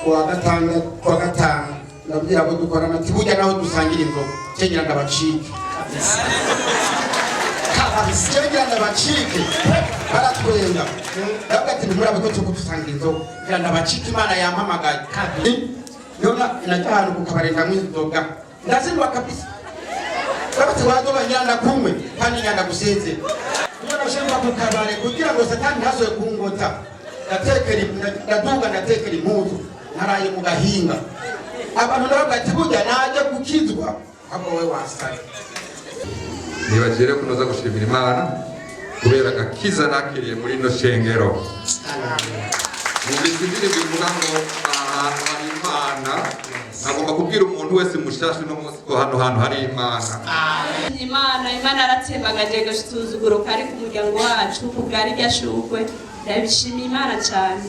kuwa gatanu ndabwira abo dukorana ati burya naho dusangira inzoga cyengira ndabacike cyengira ndabacike baratwenga ndavuga ati ntimurabe ko cyo dusangira inzoga ngira ndabacike Imana yampamagaye yona inajyana kukabarenda mw'inzoga ndazimba kabisa babati wadoba nyanda kumwe kandi nyanda gusenze niyo nashemba kukabare kugira ngo satani ntasoye kungota ndatekera impuzu naraye mu gahinga abantu ndavuga ati burya naje gukizwa ahubwo we wasara nibagire kunoza gushimira Imana kubera agakiza nakiriye muri ino shengero mubisi indirimbo ivuga ngo ahantu hari Imana agomba kubwira umuntu wese mushasha no munsi ko hano hantu hari Imana Imana aratsembagaje gasuzuguro kari ku muryango wacu kubwari ryashugwe ndabishimiye Imana cyane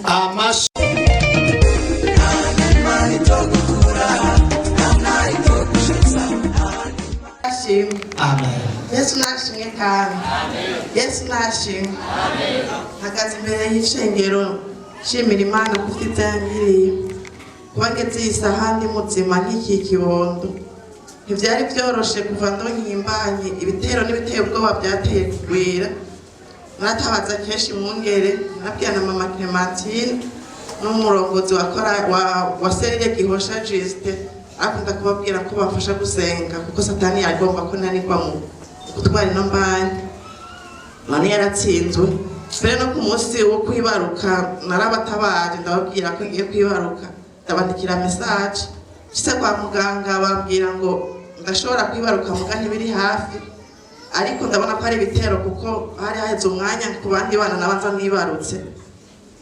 Amen. Yesu nashimwe kandi. Amen. Yesu nashimwe. Amen. Hagaze imbere y'ishengero shimira Imana kufitangiriye. Wageze isahani muzima nk'iki kibondo. Ntivyari byoroshe kuva ndonyimbanye ibitero n'ibiteye ubwoba byateye kugwira. Naratabaza kenshi mungere nabwiye na mama Clementine n'umurongozi wa Serire Gihosha Juste akunda kubabwira ko bafasha gusenga kuko satani yagomba ko nanirwa mu gutwara ino mbanye none yaratsinzwe mbere no ku munsi wo kwibaruka narabatabaje ndababwira ko ngiye kwibaruka ndabandikira message kise kwa muganga bambwira ngo ndashobora kwibaruka mugani biri hafi ariko ndabona ko ari bitero kuko hari haheze umwanya ku bandi bana nabanza nibarutse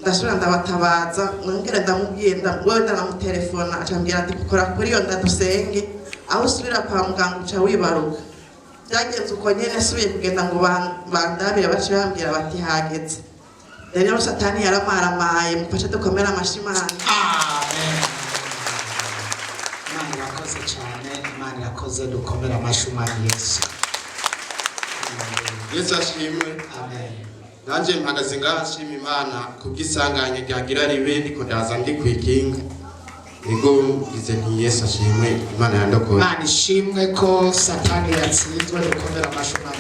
ndashobora ndabatabaza nongere ndamubwiye wewe ndanamutelefona acambwira ati gukora kuri iyo ndadusenge aho usubira kwa muganga uca wibaruka byagenze uko nyene subiye kugenda ngo bandabire bace bambwira bati hageze rero satani yaramaramaye mufashe dukomera amashimana amen. Imana irakoze cyane Imana irakoze dukomera amashimana Yesu ashimwe amen. Nanje mpagaze ngaha nshima Imana kubwisanganye ryagira ribe ndiko ndaza ndi kwikinga ego ize nti Yesu ashimwe Imana yandokoye Imana ishimwe ko satani yatsinzwe dukomera amashimana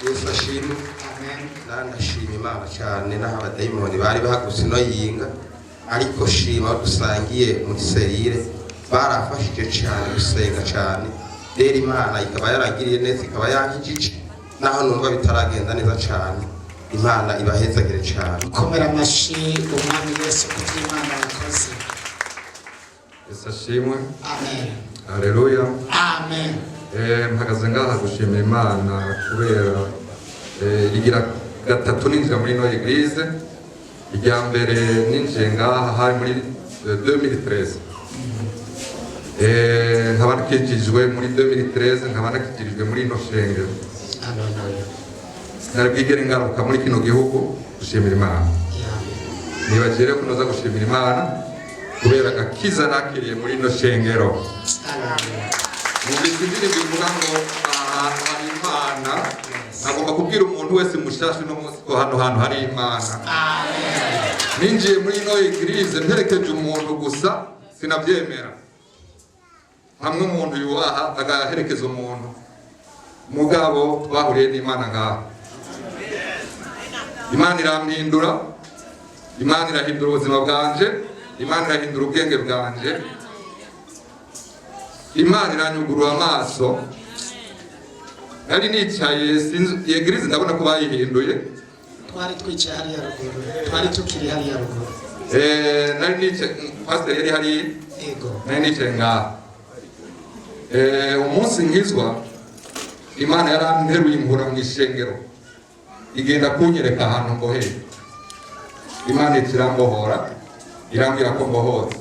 Yesu ashimwe amen. Ndashima Imana cyane naho abadayimoni bari bahaguse no yinga ariko shima dusangiye muri serire barafashije cyane gusenga cyane rero Imana ikaba yaragiriye neza ikaba yankijije naho numva bitaragenda neza cyane Imana ibahezagire cyane komera amashi umwami Yesu kuko Imana yakoze Yesu ashimwe amen. Haleluya amen. Mpagaze ngaha gushimira Imana kubera igira gatatu ninjira muri no eglise ijya mbere ninjiye ngaha hari muri 2013 nkaba nakijijwe muri 2013 nkaba nakijijwe muri no shengero narabwigere ngaruka muri kino gihugu gushimira Imana nibagire kunoza gushimira Imana kubera agakiza nakiriye muri no shengero mubisi indirimbo ivuga ngo ahantu hari Imana agomba kubwira umuntu wese mushasha no munsi ko hano hantu hari Imana ninjiye muri no eglise nterekeje umuntu gusa sinabyemera hamwe umuntu yubaha agaherekeza umuntu mugabo twahuriye n'Imana ngaha Imana irampindura Imana irahindura ubuzima bwanje Imana irahindura ubwenge bwanje Imana iranyugurura amaso nari nicaye eglise ndabona ko bayihinduye twari twicaye hariya ruguru twari tukiri hariya ruguru nari nicaye pastor yari hari ego nari nicaye ngaha umunsi nkizwa Imana yaranteruye inkura mu ishengero igenda kunyereka ahantu mboheye Imana ikirambohora irambwira ko mbohora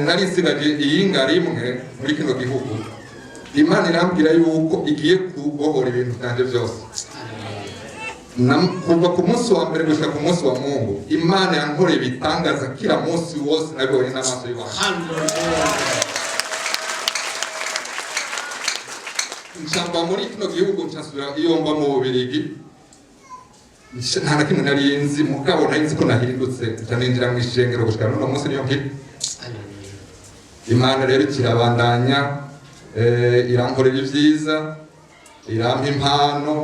nari nsigaje iyinga rimwe muri kino gihugu Imana irambwira yuko igiye kubohora ibintu byanje byose kuva ku munsi wa mbere gushika ku munsi wa Mungu Imana yankoreye ibitangaza kila munsi wose nabibonye n'amaso y'Imana nsamba muri kino gihugu nsasubira iyo mba mu Bubiligi nta na kimwe nari nzi mugabo nari nzi ko nahindutse ncaninjira mu ishengero gushika n'uno munsi niyo nkiri Imana rero kirabandanya irankorera ibyiza irampa impano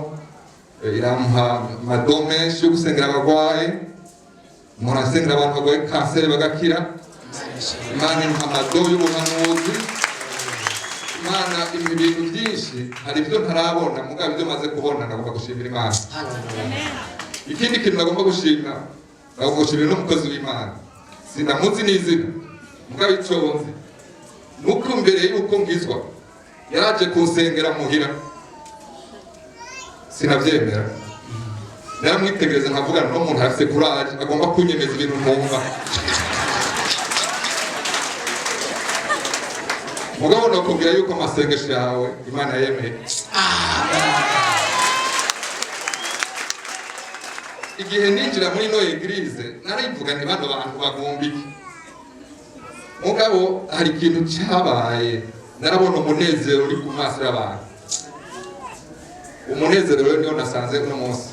irampa amado menshi yo gusengera abagwayi umuntu asengera abantu barwaye kanseri bagakira Imana impa amado y'ubuhanuzi Imana impa ibintu byinshi hari ibyo ntarabona mugabo ibyo maze kubona nagomba gushimira Imana ikindi kintu nagomba gushimira n'umukozi w'Imana sinamuzi n'izina mugabo icyo nzi nuko mbere yuko ngizwa yaraje kunsengera muhira sinabyemera naramwitegereza nkavugana n'umuntu afite kuraje agomba kunyemeza ibintu ntumva mugabo nakubwira yuko amasengesho yawe Imana yemeye igihe ninjira muri ino eglise narivuga nti bano bantu bagumbike mugabo hari ikintu cyabaye narabona umunezero uri ku maso y'abantu umunezero rero niyo nasanze uno munsi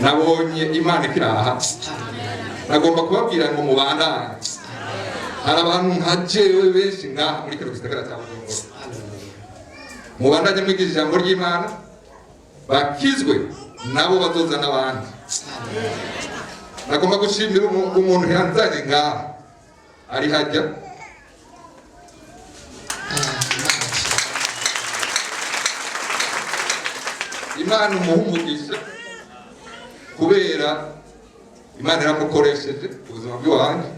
nabonye Imana ikiraha nagomba kubabwira ngo mubandanye hari abantu nka jewe benshi ngaha muri kino gisagara cya Bujumbura mubandanye mwigisha ijambo ry'Imana bakizwe nabo bazoza n'abandi nagomba gushimira umuntu yanzanye ngaha ari hajya Imana umuhumugisha kubera Imana iramukoresheje ubuzima bw'iwanjye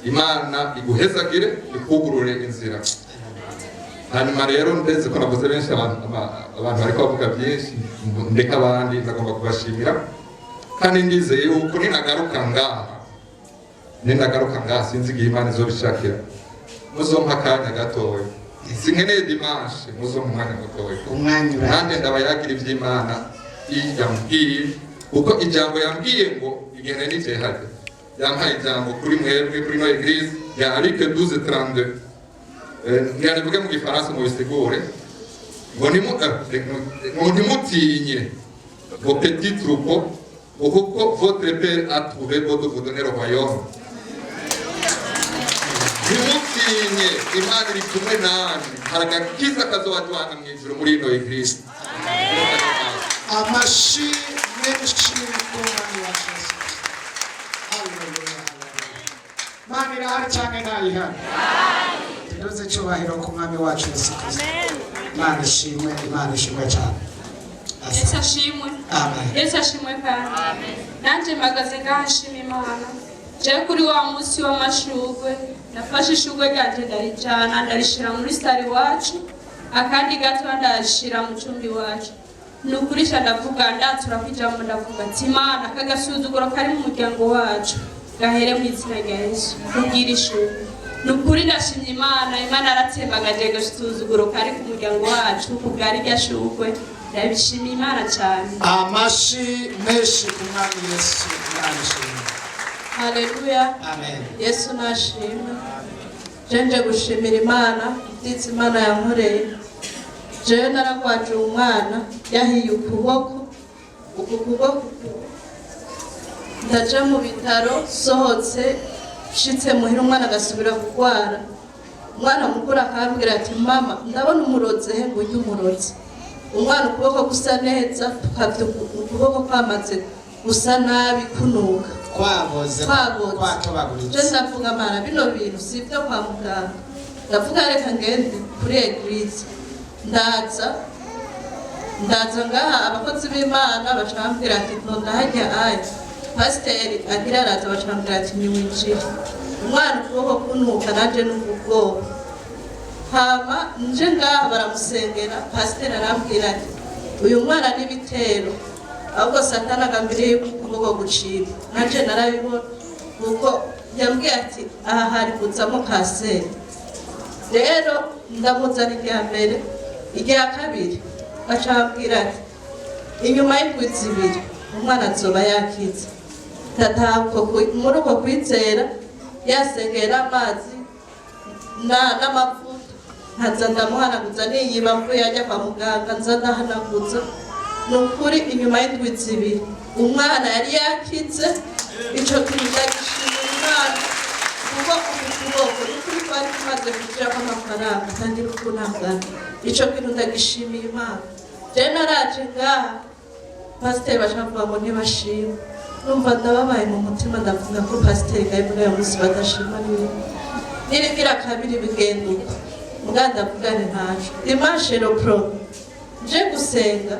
Imana iguhezagire ikugurure inzira hanyuma rero ndetse ko navuze benshi abantu bariko bavuga byinshi ndeka abandi nagomba kubashimira kandi ndizeye yuko ninagaruka ngaha sinzi igihe Imana izobishakira muzompa akanya gatoya sinkeneye dimanche muzompa umwanya mutoya kandi ndabayagira iby'Imana yambwiye kuko ijambo yambwiye ngo igene nije hajya yampaye ijambo kuri mwebwe kuri no eglise ya Luc 12:32 ntiyavuge mu gifaransa mu bisigure ngo ntimutinye vos petits troupeaux kuko votre père a trouvé de vous donner le royaume ntimutinye Imana iri kumwe nanjye hari agakiza kazobajyana mu ijuru muri ino eglise amashi menshi y'umwami wacu Imana irahari cyane ntayihari tuduze icyubahiro ku mwami wacu Yesu Kristo Imana ishimwe cyane Yesu ashimwe Yesu ashimwe kandi nanjye mpagaze ngaha nshima Imana jewe kuri wa munsi w'amashurwe nafashe ishurwe ryanjye ndarijana ndarishira muri sitari wacu akandi gato ndarishira mu cumbi wacu nukurisha ndavuga ndatura kwijambo ndavuga ati Imana kagasuzuguro kari mu muryango wacu gahere mu izina rya Yesu kugira ishurwe nukuri ndashimye Imana aratsembagaje gasuzuguro kari ku muryango wacu kubwari ryashurwe ndabishimiye Imana cyane amashi menshi ku mwami Yesu arishimye Haleluya amen Yesu nashimwe jenje gushimira Imana nditse Imana yankoreye jewe naragwaje umwana yahiye ukuboko ndaja mu bitaro sohotse shitse muhira umwana agasubira kugwara umwana mukuru akambwira ati mama ndabona umuroze he ngo umuroze umwana ukuboko gusa neza tukavye ukuboko kwamaze gusa nabi kunuka kwaboze je ndavuga Mana bino bintu sivyo kwa muganga ndavuga reka ngende kuri eglise ndaza ngaha abakozi b'Imana bacambwira ati ndahajya aya pasiteri agira araza bacambwira ati niwinjire umwana ukuboko kunuka nanje n'ubwoba hama nje ngaha baramusengera pasiteri arambwira ati uyu mwana n'ibitero ahubwo satani agambiriye ukuboko gucika nanje narabibona kuko yambwiye ati aha hari kuzamo kanseri rero ndamuzana irya mbere irya kabiri bacambwira ati inyuma y'indwi zibiri umwana azoba yakize muri uko kwizera yasengera amazi n'amavuta nkaza ndamuhanaguza niyiba mvuye ajya kwa muganga nza ndahanaguza ni ukuri inyuma y'indwi zibiri umwana yari yakize. Ico kintu ndagishimira Imana kuko ukuboko n'ukuri kwari kumaze kugirako amafaranga atangira ukunangana. Ico kintu ndagishimiye Imana. Je naraje ngaha pasiteri bacavuga ngo ntibashima, numva ndababaye mu mutima, ndavuga ko pasiteri ngahe muri uyu munsi badashima nirigira kabiri bigenda uko muga ndavuga ni ntaco dimanche ropro nje gusenga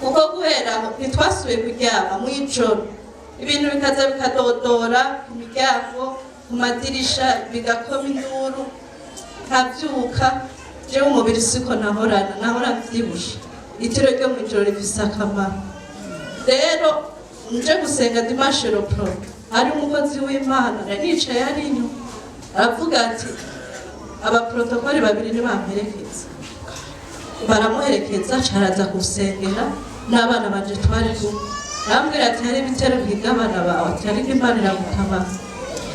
kuko guhera ntitwasubiye kuryama mw'ijoro, ibintu bikaza bikadodora ku miryango ku madirisha bigakoma induru nkavyuka. Jewe umubiri siko nahora mvyibushe, itiro ryo mw'ijoro rifise akamaro. Rero nje gusenga dimanche ropro hari umukozi w'Imana nicaye ari inyuma aravuga ati abaprotokoli babiri nibamperekeza. Baramuherekeza caraza gusengera n'abana banje twari kumwe, arambwira ati hari ibitero biga abana bawe ati ariko Imana iragutabara.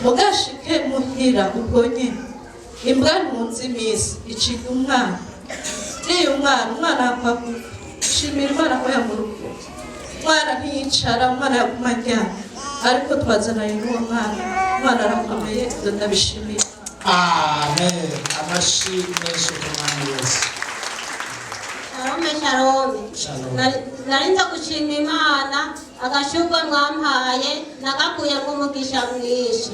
Mugashike muhira ubwo nyene imbwa ntunze imisi iciga umwana niyo umwana akwaguka. Shimira Imana ko yamuruko umwana ntiyicara, umwana yaguma aryama, ariko twazanaye n'uwo umwana arakomeye. Ibyo ndabishimiye. Amen. Amashyi menshi ku Mana Yesu. Shalom. Narinza gushima Imana agashurwe mwampaye nagakuyemo umugisha mwinshi.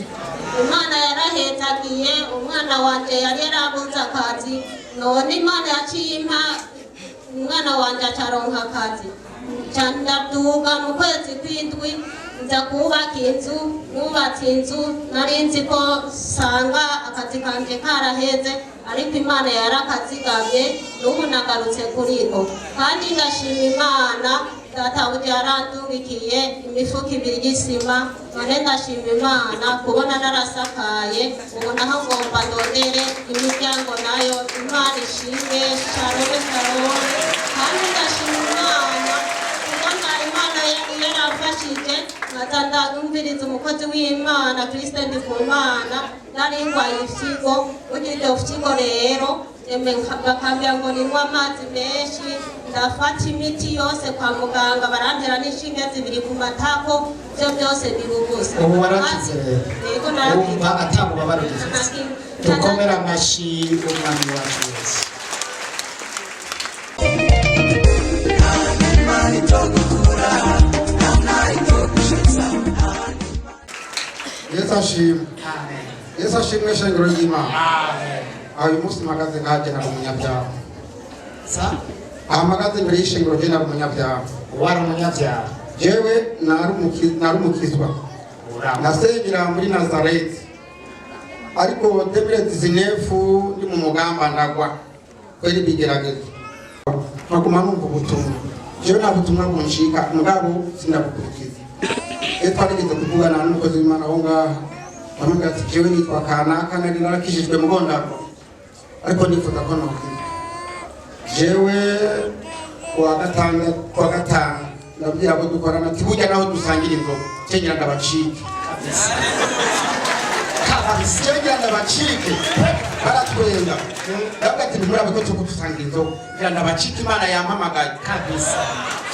Imana yarahezagiye umwana wanje yari yarabuze akazi, none Imana yaciye impa umwana wanje acaronka akazi. Ndaduga mu kwezi kw'indwi nza kubaka inzu, nubatse inzu nari nzi ko sanga akazi kanje karaheze, ariko Imana yarakazigamye n'ubu nagarutse kuriko. Kandi ndashima Imana databuja yarandubikiye imifuko 2 y'isima, none ndashima Imana kubona narasakaye, ubu naho ngomba ndondere imiryango nayo. Imana ishimwe. Shalom. Kandi ndashima Imana kubona Imana yarafashije nkazanda numviriza umukozi w'Imana Kristen Ndikumana naringwaye ifyigo. Ugiryo fyigo rero bakambira ngo ninywa amazi menshi, ndafata imiti yose kwa muganga, barantera n'inshinge 2 ku matako, byo byose birugusa. Ubu warakize rero, wumva atamubabaro ufite. Dukomere amashyi umwami wacu Yesu. Yesu ashimwe. Amen. Yesu ashimwe shengero y'Imana. Amen. Uyu munsi magaze ngaje na umunyabyaha. Sa Amagaze imbere y'ishengero je na umunyabyaha. wari umunyabyaha. Jewe nari umukizwa. Nasengera muri Nazareth. Ariko 2019 ndi mu mugamba ndagwa. Kweli bigerageza. Nakuma numva ubutumwa. Jewe nta butumwa bunshika, mugabo sindabukurikiza. Twarigeze kuvugana n'umukozi w'Imana aho ngaha, bamubwira ati jewe nitwa kanaka nari narakijijwe mu Gondako, ariko nifuza ko nokizwa. Jewe kuwa gatanu ndabwira abo dukorana ati burya naho dusangira inzoga cengera ndabacike. Cengera ndabacike baratwenga, ndabwira ati ntimurabe ko tuko dusangira inzoga ngira ndabacike. Imana yampamagaye kabisa,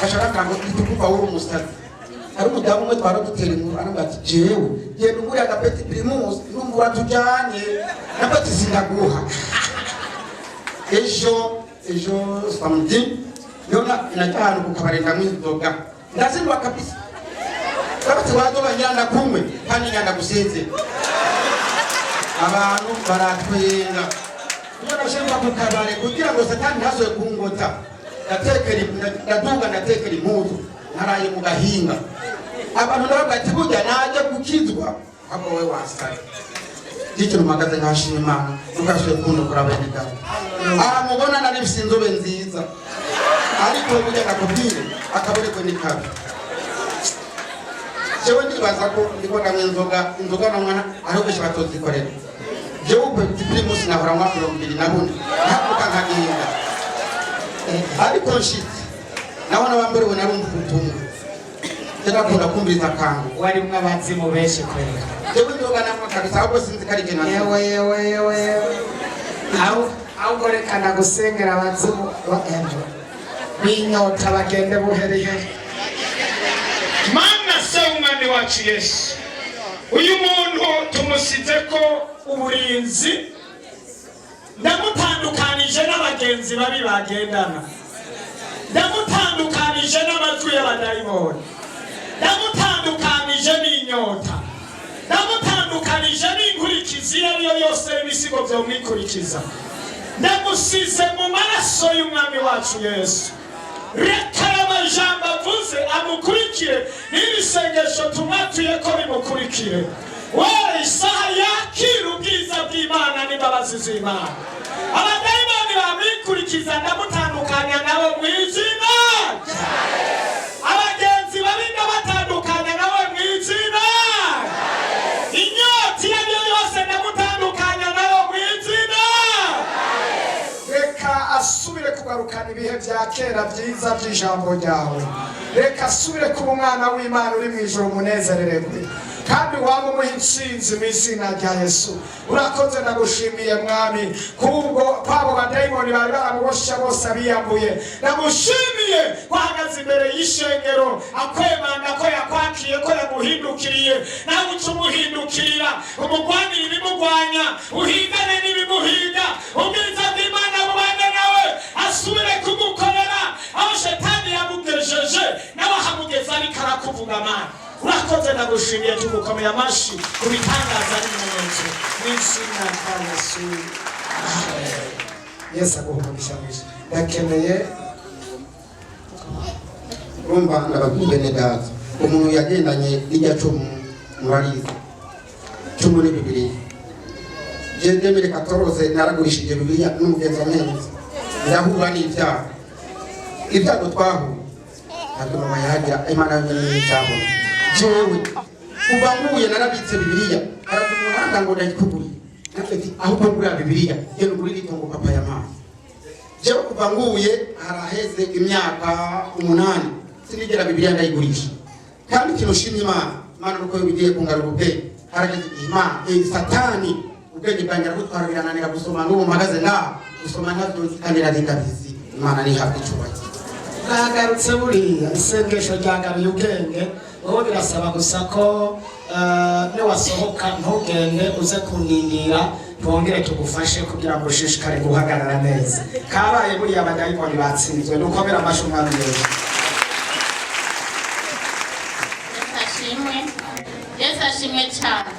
bashaka kango itukuva uri umusazi. Hari umudamu umwe twara dutera inkuru aravuga ati jewe genda ugure agapeti primus numva tujyanye nabati sindaguha. ejo samedi yona inajyana ku kabari ndamwizoga ndazindwa kabisa, kabati wadoba nyanda kumwe kandi nyanda gusenze abantu baratwenga. Niyo nashemba ku kabari kugira ngo satani ntazoye kungota, ndatekera impuzu naraye mu gahinga. Abantu nabo bati burya naje gukizwa abo we wasare. Dicyo numagaze nkashima Imana ukashoye kundukura abanyega. Mubona nari bifise inzobe nziza, ariko burya nakubwire akabure ko nikabi. Jewe ndibaza ko ndiko ndanywa inzoga na mwana aho besha batozikorera. Jewe petit primus nahora mwa 20 nabone ntakuka nkaginga. Ariko nshitse nabona bamberewe narumva ubutumwa. Ndakunda kumviriza kangu wari mwabazimu benshi kwera. Jewe ndoga namwe kabisa ahubwo sinzi kari gena. Yewe. Au gorekana gusengera abazimu wa enjo. w'inyota bagende buherehere. Mana se umwami wacu Yesu, uyu muntu tumusize ko uburinzi, ndamutandukanije n'abagenzi babi bagendana, ndamutandukanije n'amajwi y'abadayimoni, ndamutandukanije n'inyota, ndamutandukanije n'inkurikizi iyo ariyo yose y'ibisigo vyomwikurikiza, ndamusize mu maraso y'umwami wacu Yesu. Reka amajambo avuze amukurikire, n'ibisengesho tumwatuye ko bimukurikire. Wowe isaha yakira ubwiza bw'Imana n'imbabazi z'Imana. Abadayimoni bamwikurikiza ndamutandukanya nabo mu izina. Abagenzi babi ndabatandukanya nabo mu izina. Inyota iyo ariyo yose ndamutandukanya nabo mu izina. Reka asubire kugarukana ibihe vya kera vyiza vy'ijambo ryawe. Reka asubire kuba umwana w'Imana uri mw'ijuru munezerererwe, kandi waba umuha intsinzi mu izina rya Yesu. Urakoze ndagushimiye mwami kubwo kwabo badayimoni bari baramubosha bose abiyambuye. Ndagushimiye kwahagaze imbere y'ishengero akwemanga ko yakwakiye, ko yamuhindukiriye, nawe uca umuhindukirira, umugwanira ibimugwanya, uhingane n'ibimuhinga, ubwiza bw'Imana bubane nawe, asubire kugukorera aho shetani yamugejeje, nawe ahamugeza ariko arakuvuga Mana. Urakoze ndagushimiye, tugukomeye amashi kubitangaza n'ibimenyetso n'izina rya Yesu. Yesu aguhumurisha mwisha. Ndakeneye urumva ndababwiye neza umuntu yagendanye n'ijya cumu murariza cumu ni Bibiliya. Je 2014 naragurishije Bibiliya n'umugenzi w'amenzi, ndahura n'ibyaha, ibyago twahuye ntabwo mama yahagira Imana y'icyaha. Jewe kuva nguye narabitse Bibiliya, aratumuranga ngo ndayikugurire, nafite aho kugura Bibiliya yeno gurira itongo papa ya mama. Jewe kuva nguye haraheze imyaka 8 sinigera Bibiliya ndayigurisha, kandi kino shimye Imana nuko bigiye kungarura ubwenge. Harageze Imana satani ubwenge bwanjye arabutwarabirananira gusoma, n'ubu mpagaze ngaha gusoma navyo zikanira rindabizi. Imana ni hafi cyubahiro. Nagarutse buriya isengesho ryagaruye ubwenge. Wowe birasaba gusa ko niwasohoka ntugende uze kunindira, twongere tugufashe kugira ngo ushishikare guhagarara neza. Kabaye buriya abadayimoni batsinzwe, dukomera amashyi umwami Yesu. Yesu ashimwe cyane.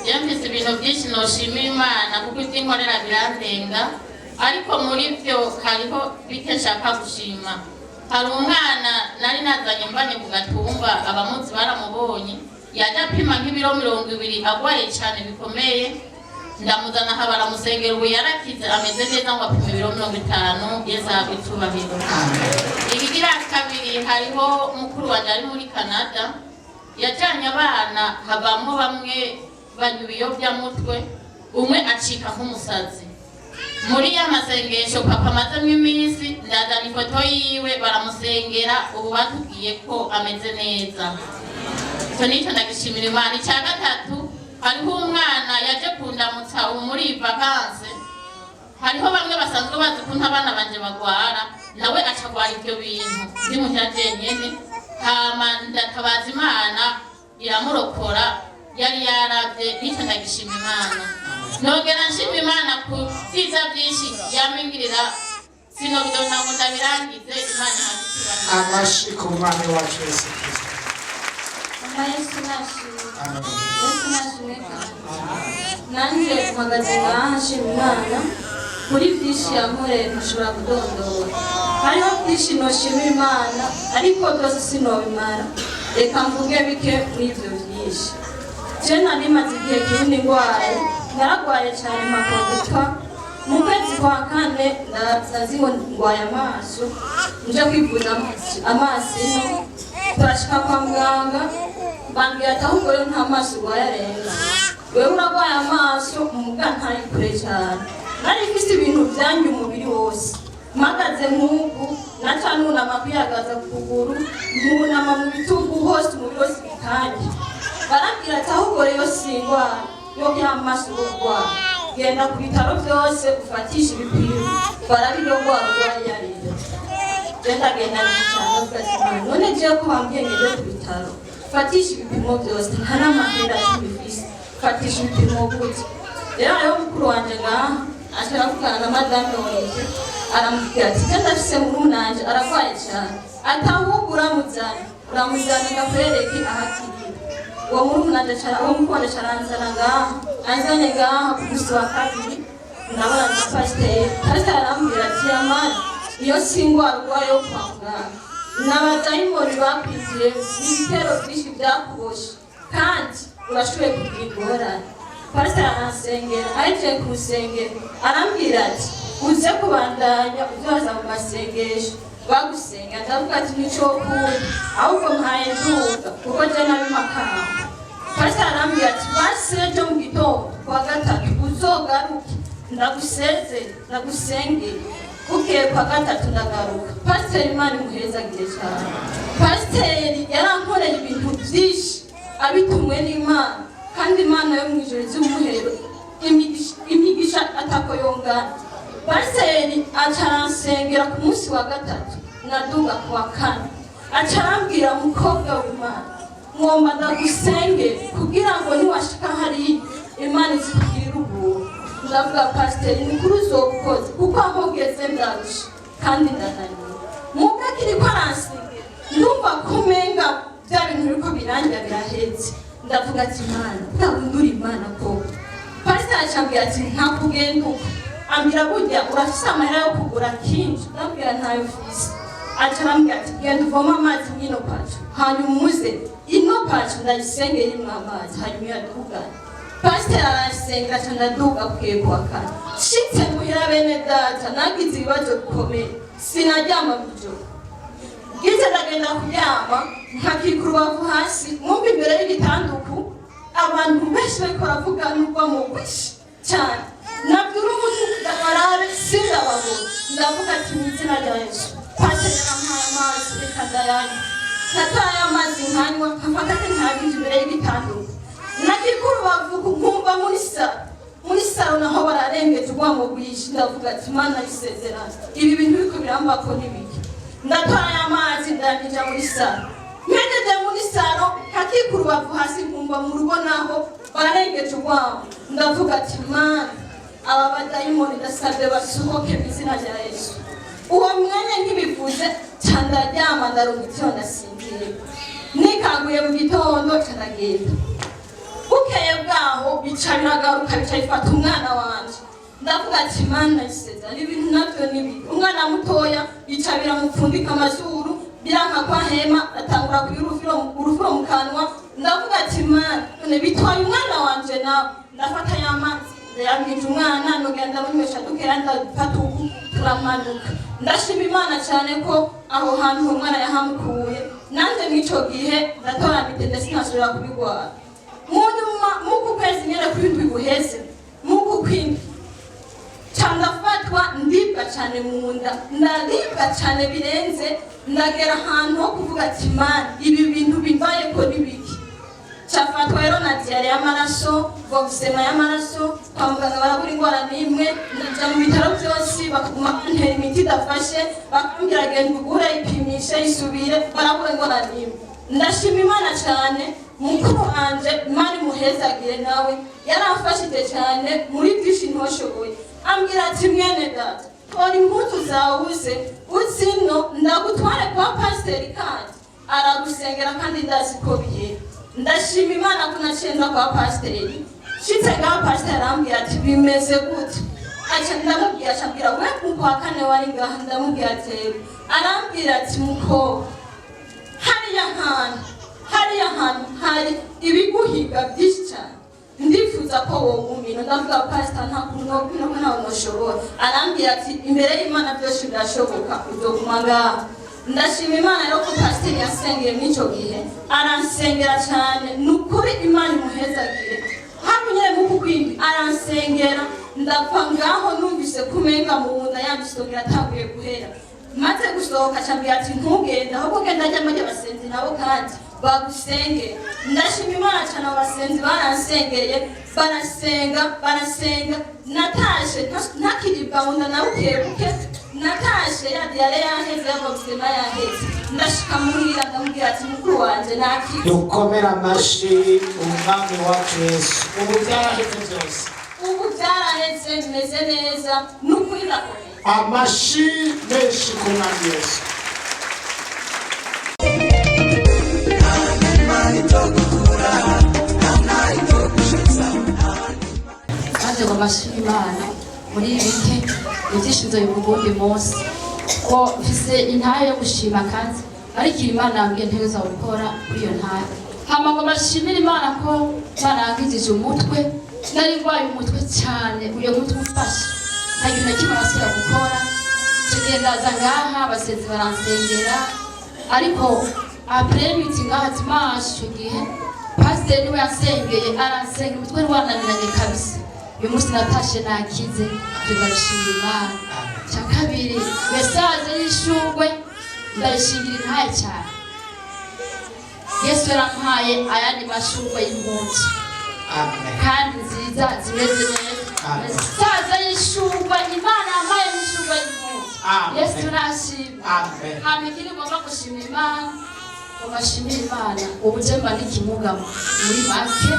Yamfise ibintu byinshi noshimira Imana kuko ibyo inkorera birandenga, ariko muri byo hariho bike nshaka gushima. Hari umwana nari nazanye mbanye ku gatumba, abamuzi baramubonye, yaje apima nk'ibiro 20 agwaye cyane bikomeye, ndamuzana aha baramusengera, ubu yarakize ameze neza ngo apime ibiro 50. Yesu ahabwe icyubahiro. Ikigira kabiri, hariho mukuru wanjye ari muri Canada, yajyanye abana, habamo bamwe banywa ibiyobyamutwe, umwe acika nk'umusazi. Muri ya masengesho papa amazemo iminsi, ndazana ifoto yiwe baramusengera, ubu batubwiye ko ameze neza. Icyo nicyo ndagishimira Imana. Icya gatatu, hariho umwana yaje kundamutsa ubu muri vakanse. Hariho bamwe basanzwe bazi ko abana banje bagwara, nawe acagwara ibyo bintu ndi muhira jenyene, hama ndatabaza Imana iramurokora, yari yaravye. Nicyo ndagishimira Imana. Nogera nshima Imana ku byiza byinshi yamingirira, sinobyo ntabwo ndabirangize. Imana ihagitira amashi ku mwami wacu Yesu Kristo. Yesu nashimwe. Yesu nashimwe kandi nanjye mpagaze ngaha nshima Imana muri byinshi yankoreye ntashobora kudondora. Hariho byinshi noshimira Imana, ariko byose sinobimara. Reka mvuge bike muri ibyo byinshi. Je nari maze igihe kinini ndwaye, naragwaye cyane mpaka gupfa. Mu kwezi kwa kane ndazi ngo ndwaye amaso, nje kwivuza amaso ino, turashika kwa muganga bambwira ati ahubwo rero nta maso urwaye arenga, wewe uragwaye amaso, umuga ntari kure cyane. Nari mfise ibintu byanjye umubiri wose, mpagaze nk'uku, naca nunama kwihagaza ku kuguru, nunama mu bitugu hose, umubiri wose bikanje. Barambwira ati ahubwo rero singwara yo by'amaso urwaye, genda ku bitaro byose ufatisha ibipimo barabirogwara urwaye yariyo. ndagenda nicara ugasanga none je ko bambwiye ngende ku bitaro fatisha ibipimo byose nta n'amahera y'ibifisi fatisha ibipimo gute rero ayo mukuru wanje ngaha ashobora kuvugana na madame wanje aramubwira ati je ndafise murunanje aragwaye cyane atahubwo uramuzana ngakwereke ahakirira uwo murunanje uwo mukuru caranzana ngaha anzanye ngaha ku musi wa kabiri ndabona na pasiteri arambwira ati yamara iyo singwara urwaye yo kwa muganga n'abadayimoni bakwiziye n'ibitero byinshi byakuboshe kandi urashoboye kugira ingorane pasiteri aransengera ahejeje kumusengera arambwira ati uze kubandanya uzaza mu masengesho bagusenga ndavuga ati nico kundi ahubwo mpaye nduga kuko je nabimakamba pasiteri arambwira ati basi ejo mu gitondo kuwa gatatu uzogaruke ndagusengera bukeye kwa gatatu ndagaruka pasiteri imana imuhezagire cyane pasiteri yarankoreye ibintu byinshi abitumwe n'imana kandi imana yo mu ijoro z'umuhero imigisha atako yongana pasiteri acaransengera ku munsi wa gatatu naduga ku wa kane acarambwira umukobwa w'imana ngomba ndagusengere kugira ngo niwashika hariya imana izikugirire ubuntu ndavuga pasiteri mukuru uzobukoze kuko aho ugeze ndarusha kandi ndananiwe mubwo akiriko aransengera ndumva kumenga bya bintu biriko birangira birahetse ndavuga ati imana ndabundura imana koko pasiteri acambwira ati ntakugenda uko ambwira burya urafise amahera yo kugura kinji ndabwira ntayo mfise acarambwira ati genda uvoma amazi mw'ino paco hanyuma umuze ino paco ndayisengera imwe amazi hanyuma uyadugane pasiteri arasenga aca ndaduga bukeye kuwa kane nshitse muhira bene data nagize ibibazo bikomeye sinaryama mw'ijoro bwize ndagenda kuryama nkakika urubavu hasi mwumva imbere y'igitanduku abantu benshi bariko baravuga n'urwamo rwinshi cyane nabwira umuntu ndabarabe sindababona ndavuga ati mu izina rya yesu pasiteri arampaye amazi reka ndayanywa nataye amazi nkanywa nkafata ati ntabije imbere y'igitanduku nakikuru bavuga nkumva muri saro naho bararengeje urwamo rwinshi ndavuga ati mana isezerano ibi bintu biriko birambako n'ibiki ndataye amazi ndangija muri saro mpejeje muri saro nkakikuru bavu hasi nkumva mu rugo naho bararengeje urwamo ndavuga ati mana aba badayimoni ndasabye basohoke mu izina rya yesu uwo mwanya nkibivuze ca ndaryama ndaronka ivyo ndasinzira nikaguye mu gitondo ca ndagenda bukeye bwaho bica biragaruka bica bifata umwana wanje ndavuga ati mana isezerano ibintu navyo n'ibiki umwana mutoya bica biramupfundika amazuru biranka kwa hema atangura kugira urufuro mu kanwa ndavuga ati mana none bitwaye umwana wanje nawe ndafata y'amazi ndayabwinja umwana nogenda munywesha dukera ndafata uku turamanuka ndashima imana cyane ko aho hantu uwo mwana yahamukuye nanjye mw'ico gihe ndatora mitende sinashobora kubigwara munyuma muku kwezi nyene kwindwi guheze muku kwindwi candafatwa ndibwa cane munda ndaribwa cane birenze ndagera ahantu ho kuvuga ati mana ibi bintu bimbayeko n'ibiki cafatwa rero na diyare y'amaraso vomsema y'amaraso kwa muganga barabura ingwara n'imwe ndaja mu bitaro vyose bakaguma bantera imiti idafashe bakambwira genda ugure ipimishe isubire barabura ingwara n'imwe ndashima imana cane mukuru wanje imana imuhezagire nawe yaramfashije cyane muri byinshi ntoshoboye ambwira ati mwene data tora impuzu zawuze uzino ndagutware kwa pasiteri kandi aragusengera kandi ndazi ko bihera ndashima imana ko nacenda kwa pasiteri nshitse ngaho pasiteri arambwira ati bimeze gute aca ndamubwira acambwira we kuwa kane wari ngaha ndamubwira ati arambwira ati mukobwa hariya hantu hari ibiguhiga byinshi cyane ndifuza ko wowe umino ndavuga pasiteri nta kuntu nobwino ko ntawe noshobora arambwira ati imbere y'imana byose birashoboka uzoguma ngaha ndashima imana rero ko pasiteri yasengeye mw'ico gihe aransengera cyane nukuri imana imuhezagire hano nyine muku kwindi aransengera ndapfa ngaho numvise kumenga mu nda yandisongera atanguye guhera maze gusohoka cambwira ati ntugende ahubwo genda ajya majya abasenzi nabo kandi bagusengera ndashima imana cyane abasenzi baransengeye barasenga natashe ntakiribwa mu nda na bukebuke natashe ya diyare yaheze y'amabuzima yaheze ndashika muhira ndamubwira ati mukuru wanje nakize. dukomera amashi umwami wacu Yesu. Ubu byaraheze byose, ubu byaraheze bimeze neza n'ukuri ndakomeye. amashi menshi ku mwami Yesu. maze ngo amashuri Imana muri bike ibyishinzo y'ubundi munsi ko mfise intahe yo gushima kandi ariko Imana yambwiye ntegeza gukora kuri iyo ntahe. Hama ngo bashimire Imana ko Imana yankijije umutwe, nari ndwaye umutwe cyane, uyo mutwe ufashe nta kintu na kimwe nasubira gukora. Tugenda ndaza ngaha abasenzi baransengera, ariko après meeting ngaha dimanche icyo gihe pasiteri niwe yasengeye aransengera umutwe wananiranye kabisa. Uyu munsi natashe nakize, ndabishimira Imana. Cya kabiri mesaje y'ishurwe ndayishingira intaye cyane. Yesu yarampaye ayandi mashurwe y'impunzi kandi nziza zimeze neza. Mesaje y'ishurwe Imana yampaye n'ishurwe y'impunzi. Yesu turashima. Hama ikindi ngomba gushimira Imana, ngashimira Imana ubu je mba n'ikimuga muri make,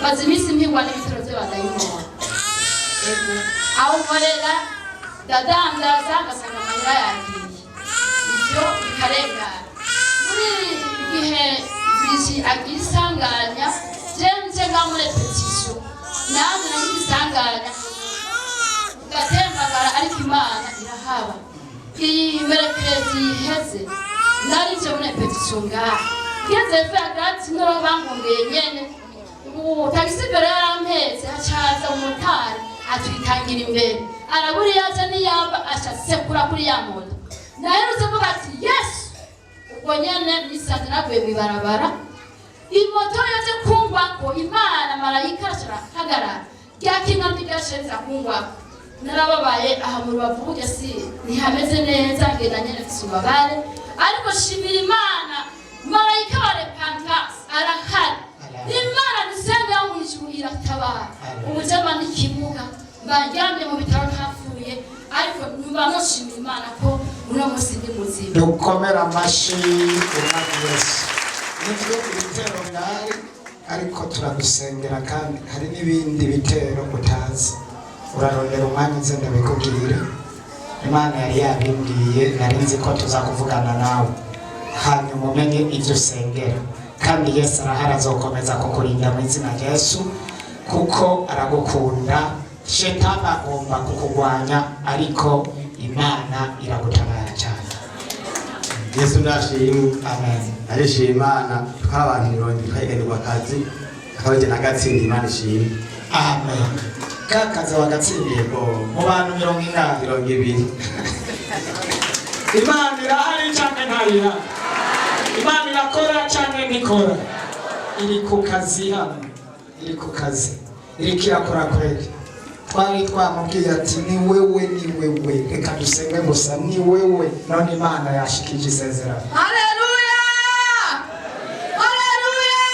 maze iminsi mpigwa n'ibitaro by'abadayimoni. Aho nkorera ndadandaza ngasanga amahera yagiye, ibyo bikarengana. Muri igihe Virigi agira isanganya jenje nga muri repetition nanjye nagize isanganya gatembagara, ariko Imana irahaba. Iyi merekerezi iheze nari nje muri repetition ngaha ngeze hagati n'aho bangongeye nyene tagisi mbere yarampetse hacaza umutari atwitangira imbere arabura yaza niyamba ashasekura kuri ya moto. Naherutse mvuga ati Yesu, ubwo nyene nisanze naguye mw'ibarabara, imoto yaje kungwako, Imana marayika arahagarara ryakinga ntiryasheza kungwako. Narababaye aha mu rubavu burya si ntihameze neza, ngenda nyene mfise ububabare, ariko shimira Imana marayika wa repentance arahari. Imana dusenga yo mw'ijuru iratabara. Ubujama n'ikimuga mbandyamye mu bitaro ntapfuye, ariko numva noshimira Imana ko uno munsi ndi muzima. dukomera amashi umwami Yesu. Nibyo ibitero birahari, ariko turagusengera kandi hari n'ibindi bitero utazi. Urarondera umwanya nze ndabikubwire. Imana yari yabimbwiye, nari nzi ko tuzakuvugana nawe hanyuma umenye ibyo usengera, kandi Yesu arahari azokomeza kukurinda mu izina rya Yesu, kuko aragukunda. Shetani agomba kukugwanya, ariko Imana iragutabara cyane. Yesu ndashimwe. Amen. Arishima Imana tukaba abantu 70 twayiganirwa akazi akabaje nagatsinda Imana ishimwe. Amen. Kakazi wagatsindiye mu bantu 20. Imana irahari cyane ntayira. Imana irakora cyane ntikora. Iri ku kazi hano, iri ku kazi, iri kirakora kweli. Twari twamubwiye ati ni wewe, reka dusenge gusa, ni wewe. None Imana yashikije isezerano. Haleluya! Haleluya!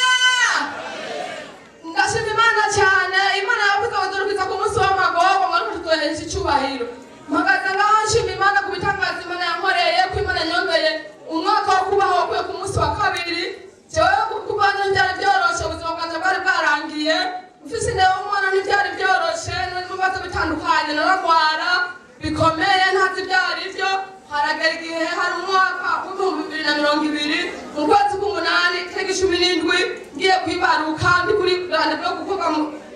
Ngashima Imana cyane. Imana yavuze ngo durukiza ku munsi w'amagogo ngo tutoheje icyubahiro. Magaza ngashima Imana ku bitangaza Imana yankoreye, ko Imana nyongeye umwaka wo kubaho kuye ku munsi wa kabiri. Jewe kubanza byari byoroshe, ubuzima bwanjye bwari bwarangiye. Mfise nawe umwana ntibyari byoroshe, n'ibibazo bitandukanye naragwara bikomeye ntazi byari byo. Haragera igihe hari umwaka w'2020 mu kwezi k'umunani itariki 17 ngiye kwibaruka ndi kuri rande byo gukorwa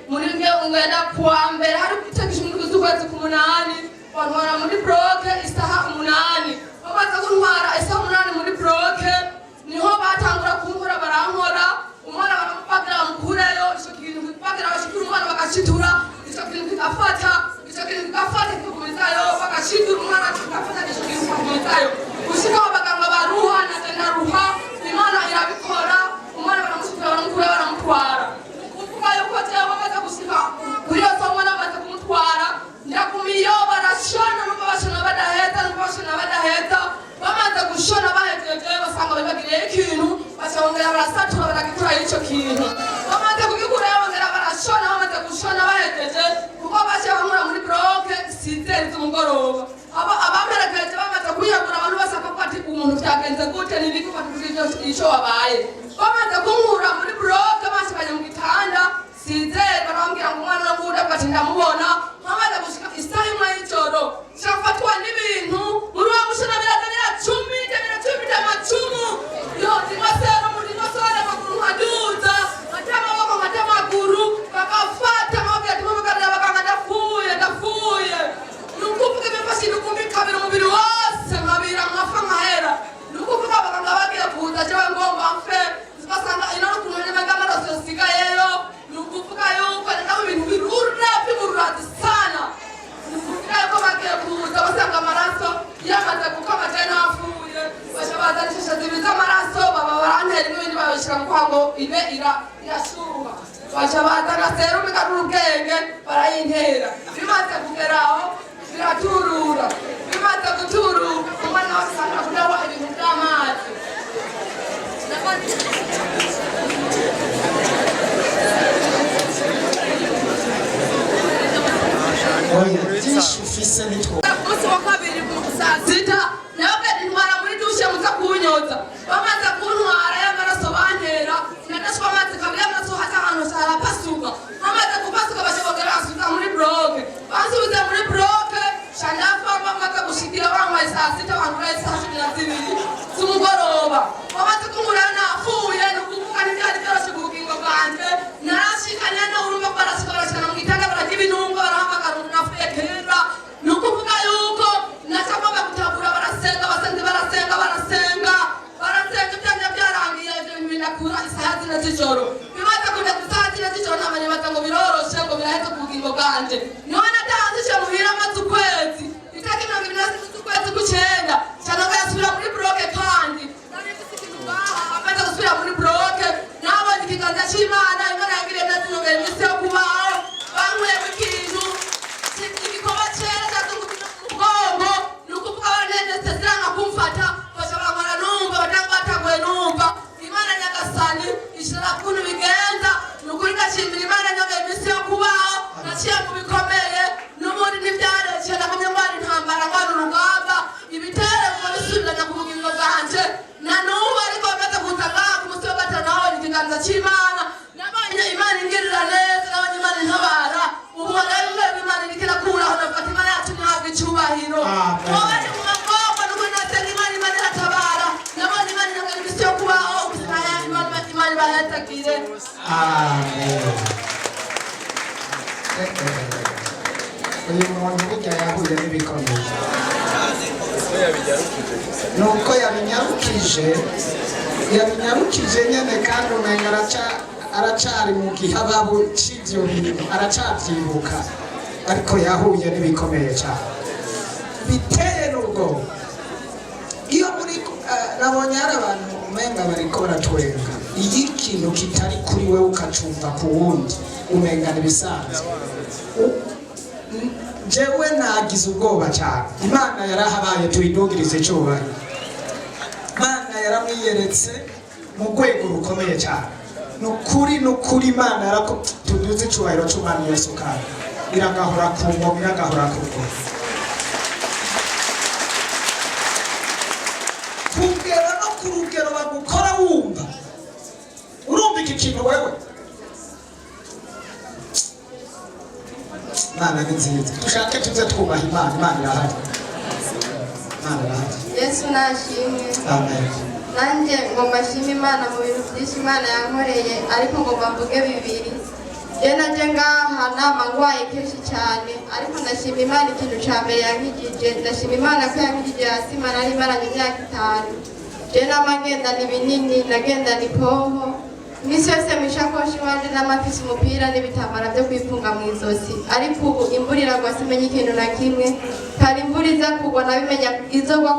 muri ngenda kuwa mbere hari itariki 17 z'ukwezi k'umunani bantwara muri bloke isaha 8. Bamaze kuntwara isaha 8 muri bloke niho batangura kunkora barankora. Umwana baramupagira bamukureyo, icyo kintu bagira bashikira umwana bagacitura, icyo kintu kigafata, kikagumizayo, bagacitura umwana kigafata, icyo kintu kikagumizayo. Gushikaho abaganga baruha na ruha, Imana irabikora, umwana baramushikira baramukura baramutwara. Kuvuga yuko jewe bamaze gushika kuri iyo somo bamaze kumutwara, ndagumiyo barashona n'ubwo bashona badaheza, bamaze gushona bahejeje basanga babagiriye ikintu, bashongera barasatura baragikura icyo kintu. Bamaze kugikura bongera barashona, bamaze gushona bahejeje kuko bashe bamura muri bloke 6 z'umugoroba. abamerekeje bamaze kwiyagura abantu bose bakavuga ati umuntu byagenze gute n'ibiki batubwira icyo wabaye bamaze kunkura muri bloke bashikanye mu gitanda sizeye barambwira ngo umwana n'ubundi bati ndamubona bamaze gushika isaha imwe y'ijoro shafatwa n'ibintu muri wa mushana birazanira 10 amacumu yo ndimasero muri masana makuru nkaduza matamaboko matamaguru bakafata mabya tumubagara bakanga ndapfuye nukuvuga bifashe nukumbi kabiri umubiri wose nkabira nkafa nkahera nukuvuga bakanga bagiye kuza jewe ngomba mfe basanga ino kunone magamara sosigayeyo nukuvuga yuko nabo ibintu birura sana nukuvuga yuko bagiye kuza basanga amaraso yamaze gukama tena afuye bashabazanisha zibiza amaraso baba barantera n'ibindi babishira mu kwango ibe irashuha bashabazana serumu igarura ubwenge barayintera bimaze kugeraho biraturura bimaze guturuka umwana wese asanga kudawa ibintu by'amazi byinshi ufise nitwo umunsi wa kabiri saa sita nabwe ntwara muri dushe muza kunyotsa bamaze kuntwara y'amaraso bantera nadashwa amazi kabiri y'amaraso hata ahantu harapasuka bamaze kupasuka bashobora asubiza muri bloke basubiza muri bloke shandafa bamaze gushikira bambaye saa sita bantwara saa 12 z'umugoroba bamaze kunkura napfuye nukuvuga ntibyari byoroshye ku bugingo bwanje narashikanye n'urumva barashikana mu gitanda barajya ibinungo barahamagara umuntu apfuye kera nukuvuga yuko nasabwa gutabura barasenga ibyanjye byarangiye ibyo binakura isaha zine z'ijoro bimaze kujya ku isaha zine z'ijoro ntamenya baza ngo biroroshe ngo biraheze ku bugingo bwanje niho natanzije muhira amaze ukwezi itariki 26 z'ukwezi kw'icenda cyane ko yasubira muri bloke kandi amaze gusubira muri bloke nabonye ikiganza cy'Imana Imana yangiriye nazinogera iminsi yo kubaho banyweye ikintu igikoba cyera cyazungukira mu mugongo nukuvuga abanenetse ziranga kumfata bashobora numva batangwatanguye numva Imana nyagasani ishira kuntu bigenza nukuri ndashimira Imana nyongera iminsi yo kubaho naciye mu bikomeye n'ubundi ntibyareke nakumye ngwara intambara ngwara urugamba ibitere ngo bisubirana ku bugingo bwanje na n'ubu ariko bamaze kuza ngaha ku munsi wa gatanu nabonye ikiganza cy'Imana nabonye Imana ingirira neza nabonye Imana intabara ubu rero Imana iriko irakuraho nafata Imana yacu ntihabwe icyubahiro wowe ni mu magogo nuko nasenga Imana iratabara nabonye Imana ingirira iminsi yo kubaho ubuzima Imana ibahetagire amen. Uyu muntu burya yahuye n'ibikomeye nuko yabinyarukije nyene kandi umenga aracari mu gihababu c'ivyo bintu aracavyibuka ariko yahuye n'ibikomeye cyane biteye n'ubwoba iyo muri nabonye hari abantu umenga bariko baratwenga iyo ikintu kitari kuri wewe ukacumva ku wundi umenga n'ibisanzwe jewe nagize ubwoba cyane Imana yarahabaye tuyidugirize icyubahiro Imana yaramwiyeretse mu rwego rukomeye cyane nukuri Imana yarako tuduze icyubahiro cy'Umwami Yesu kandi iragahora ku ngoma iragahora ku ngoma kugera no ku rugero bagukora wumva urumva iki kintu wewe Imana ni nziza dushake tuze twubaha Imana irahari Yesu nashimwe amen nanjye ngomba nshima Imana mu bintu byinshi Imana yankoreye ariko ngomba mvuge bibiri je naje ngaha nama ngwaye kenshi cyane ariko ndashima Imana ikintu ca mbere yankijije ndashima Imana ko yankijije hasi Imana ari maranye imyaka 5 je namagenda ni binini nagenda ni poho Misi yose mishakoshi wanje n'amafisi umupira n'ibitambara byo kwifunga mu izosi ariko ubu imvura iragwa simenye ikintu na kimwe kandi imvura iza kugwa nabimenya izogwa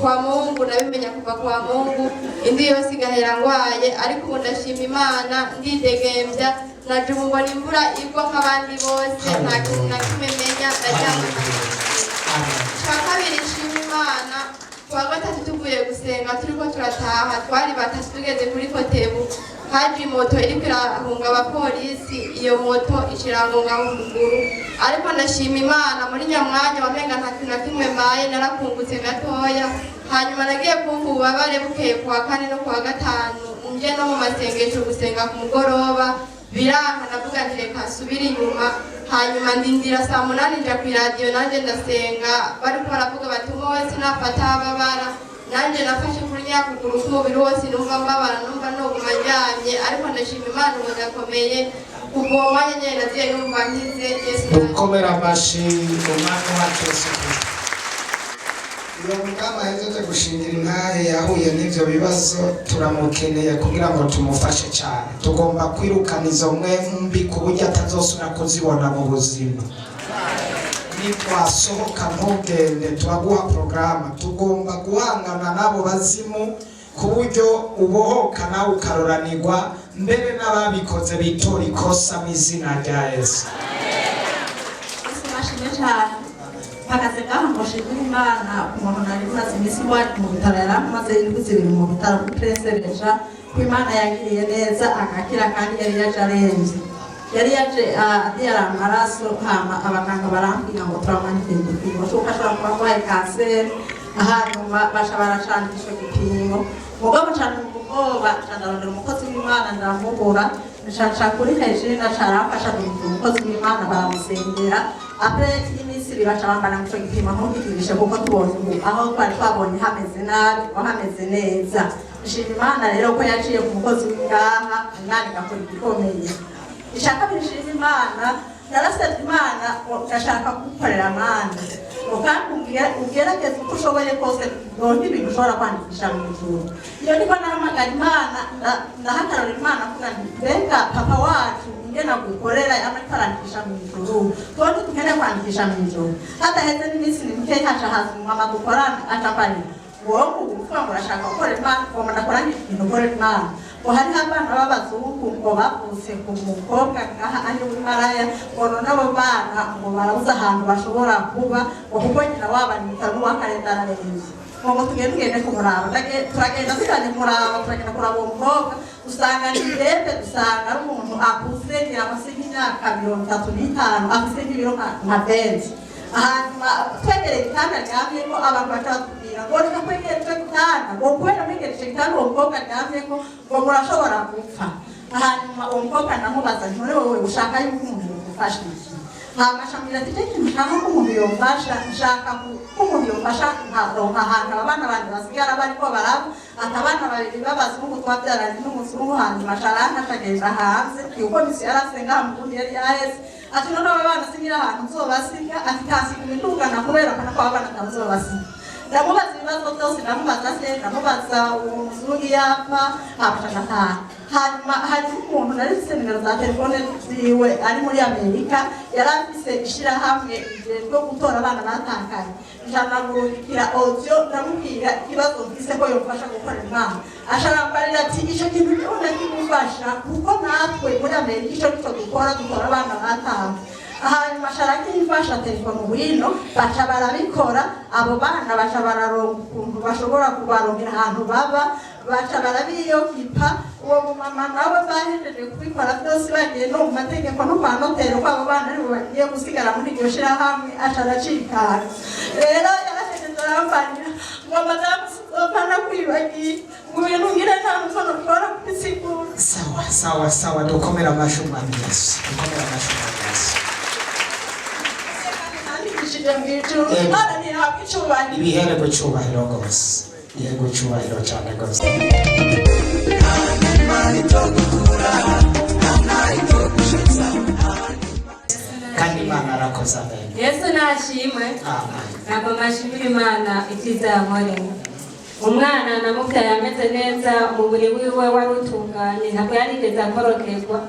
kwa Mungu nabimenya kuva kwa Mungu indi yose igahera ngwaye ariko ubu ndashima Imana ndidegembya naje mbona imvura igwa nk'abandi bose nta kintu na kimwe menya ndaryama kwa kabiri nshima Imana kwa gatatu tuvuye gusenga turiko turataha twari batatu tugeze kuri Kotebu haje moto iriko irahunga abapolisi, iyo moto ikirangonga mu kuguru, ariko ndashima Imana muri nyamwanya wamenga nta kintu na kimwe mbaye, narakungutse gatoya. Hanyuma nagiye kumva ububabare bukeye kuwa kane no kuwa gatanu, nje no mu masengesho gusenga ku mugoroba, biranka ndavuga nti reka nsubire inyuma. Hanyuma ndindira saa 8 nja ku radio nanje ndasenga, bariko baravuga bati umwe wese nafata ababara, nanje nafashe kuri nyakuguru k'umubiri wose numva mbabara, numva noguma njyanye, ariko ndashima Imana ngo ndakomeye. Ubwo mwanya nyene nagiye numva nkize. Yesu dukomera amashi umwami wacu Yesu Kristo. Iyo mugama yaje gushingira intahe yahuye n'ivyo bibazo, turamukeneye kugira ngo tumufashe cyane. Tugomba kwirukana izo mbi ku buryo atazosubira kuzibona mu buzima. Nitwasohoka ntugende, turaguha porogaramu. Tugomba guhangana n'abo bazimu ku buryo ubohoka nawe ukaroranirwa, mbere n'ababikoze bitora ikosa mu izina rya Yesu. Bashimye cyane. Hagaze ngaho ngo shimira Imana umuntu nari maze iminsi mu bitaro, yari amaze indwi zibiri mu bitaro kuri Presereja, ko Imana yagiriye neza agakira kandi yari yaje arembye. Yari yaje atera amaraso, hama abaganga barambwira ngo turamanike igipimo cy'uko ashobora kuba arwaye kanseri, hanyuma basha baracandisha igipimo. Mugabo cyane mu bwoba ndarondera umukozi w'Imana ndamubura, nshaka kuri Regina carafasha umukozi w'Imana baramusengera. Apre iminsi biraca bambana mu gipimo ntukigirishe kuko tubonye aho twari twabonye hameze nabi, hameze neza. Nshima Imana rero ko yaciye ku mukozi w'ingaha, Imana igakora igikomeye. Ishaka bishima Imana, narasabye Imana ndashaka gukorera amande. Kandi ugerageze uko ushoboye kose, none ibintu ushobora kwandikisha mu ijuru. Iyo niko nahamagara Imana, ndahagarara Imana kugira ngo mbega papa wacu ingena gukorera amatarandikisha mu ijuru, twone tukene kwandikisha mu ijuru. Hadaheze n'iminsi mike haca haza umama dukorana acaparira, wowe uvuga ngo urashaka gukorera Imana, ngo ndakora ikintu ukorera Imana. Ngo hariho abana b'abazungu ngo bavutse ku mukobwa ngaha ari muri Maraya, ngo none abo bana ngo barabuze ahantu bashobora kuba, ngo kuko nyina wabanyita n'uwakarendana neza. Ngo tugende kumuraba, turagenda tujanye kumuraba, turagenda kuraba uwo mukobwa, usanga ni ndembe, usanga ari umuntu akuze ngira amasi y'imyaka 35, afise nk'ibiro nka 20. Hanyuma twegereye igitanda aryamyeko, abantu batatubwira ngo reka kwegera ico gitanda, ngo kubera mwegera ico gitanda uwo mukobwa aryamyeko ngo murashobora gupfa. Hanyuma uwo mukobwa ndamubaza nti none wowe ushaka yuko umuntu yogufasha iki? Hama ashambwira ati ikintu nshaka ko umuntu yomfasha, nshaka ko umuntu yomfasha nkaronka ahantu abana bandi basigara bariko baraba, ati abana babiri b'abazungu twabyaranye n'umuzungu, hanyuma acaranka acagenda hanze, yuko misi yarasenga mu Burundi yari yaheze. Ati none aba bana singira ahantu nzobasiga, ati kansiga imidugana kubera kana ko abana nzobasiga. Ndamubaza ibibazo byose, ndamubaza se, ndamubaza umuzungu yapfa, abashaka. Hanyuma hari umuntu nari mfise nimero za telefone ziwe ari muri Amerika, yari afise ishirahamwe ryo gutora abana batakaye. Njanagurukira audio ndamubwira ikibazo mfise ko yomfasha gukora Imana. Asharambarira ati ico kintu cyone kimufasha kuko natwe muri Amerika ico dutora abana batakaye. Hanyuma sharaki ifasha telefone wino baca barabikora, abo bana baca bararonka ukuntu bashobora kubarongera ahantu baba, baca barabiyokipa. Uwo mama nawe bahejeje kubikora byose bagiye no mu mategeko no kwa noteri ko abo bana aribo bagiye gusigara muri iryo shirahamwe, aca aracikana. Rero yarahejeje arambanira ngo madamu opana kwibagiye ngo ibintu ngira nta mukono ukora kubisigura. Sawa dukomera amashu Mwami Yesu, dukomera amashu Mwami Yesu. Ibihere gucubahiro rwose, ibihere gucubahiro cyane rwose. Kandi Imana arakoze. Yesu nashimwe. Ntabwo nashimira Imana icyiza yankoreye. Umwana namubyaye ameze neza, umubiri wiwe wari utunganye, ntabwo yarigeze akorokerwa.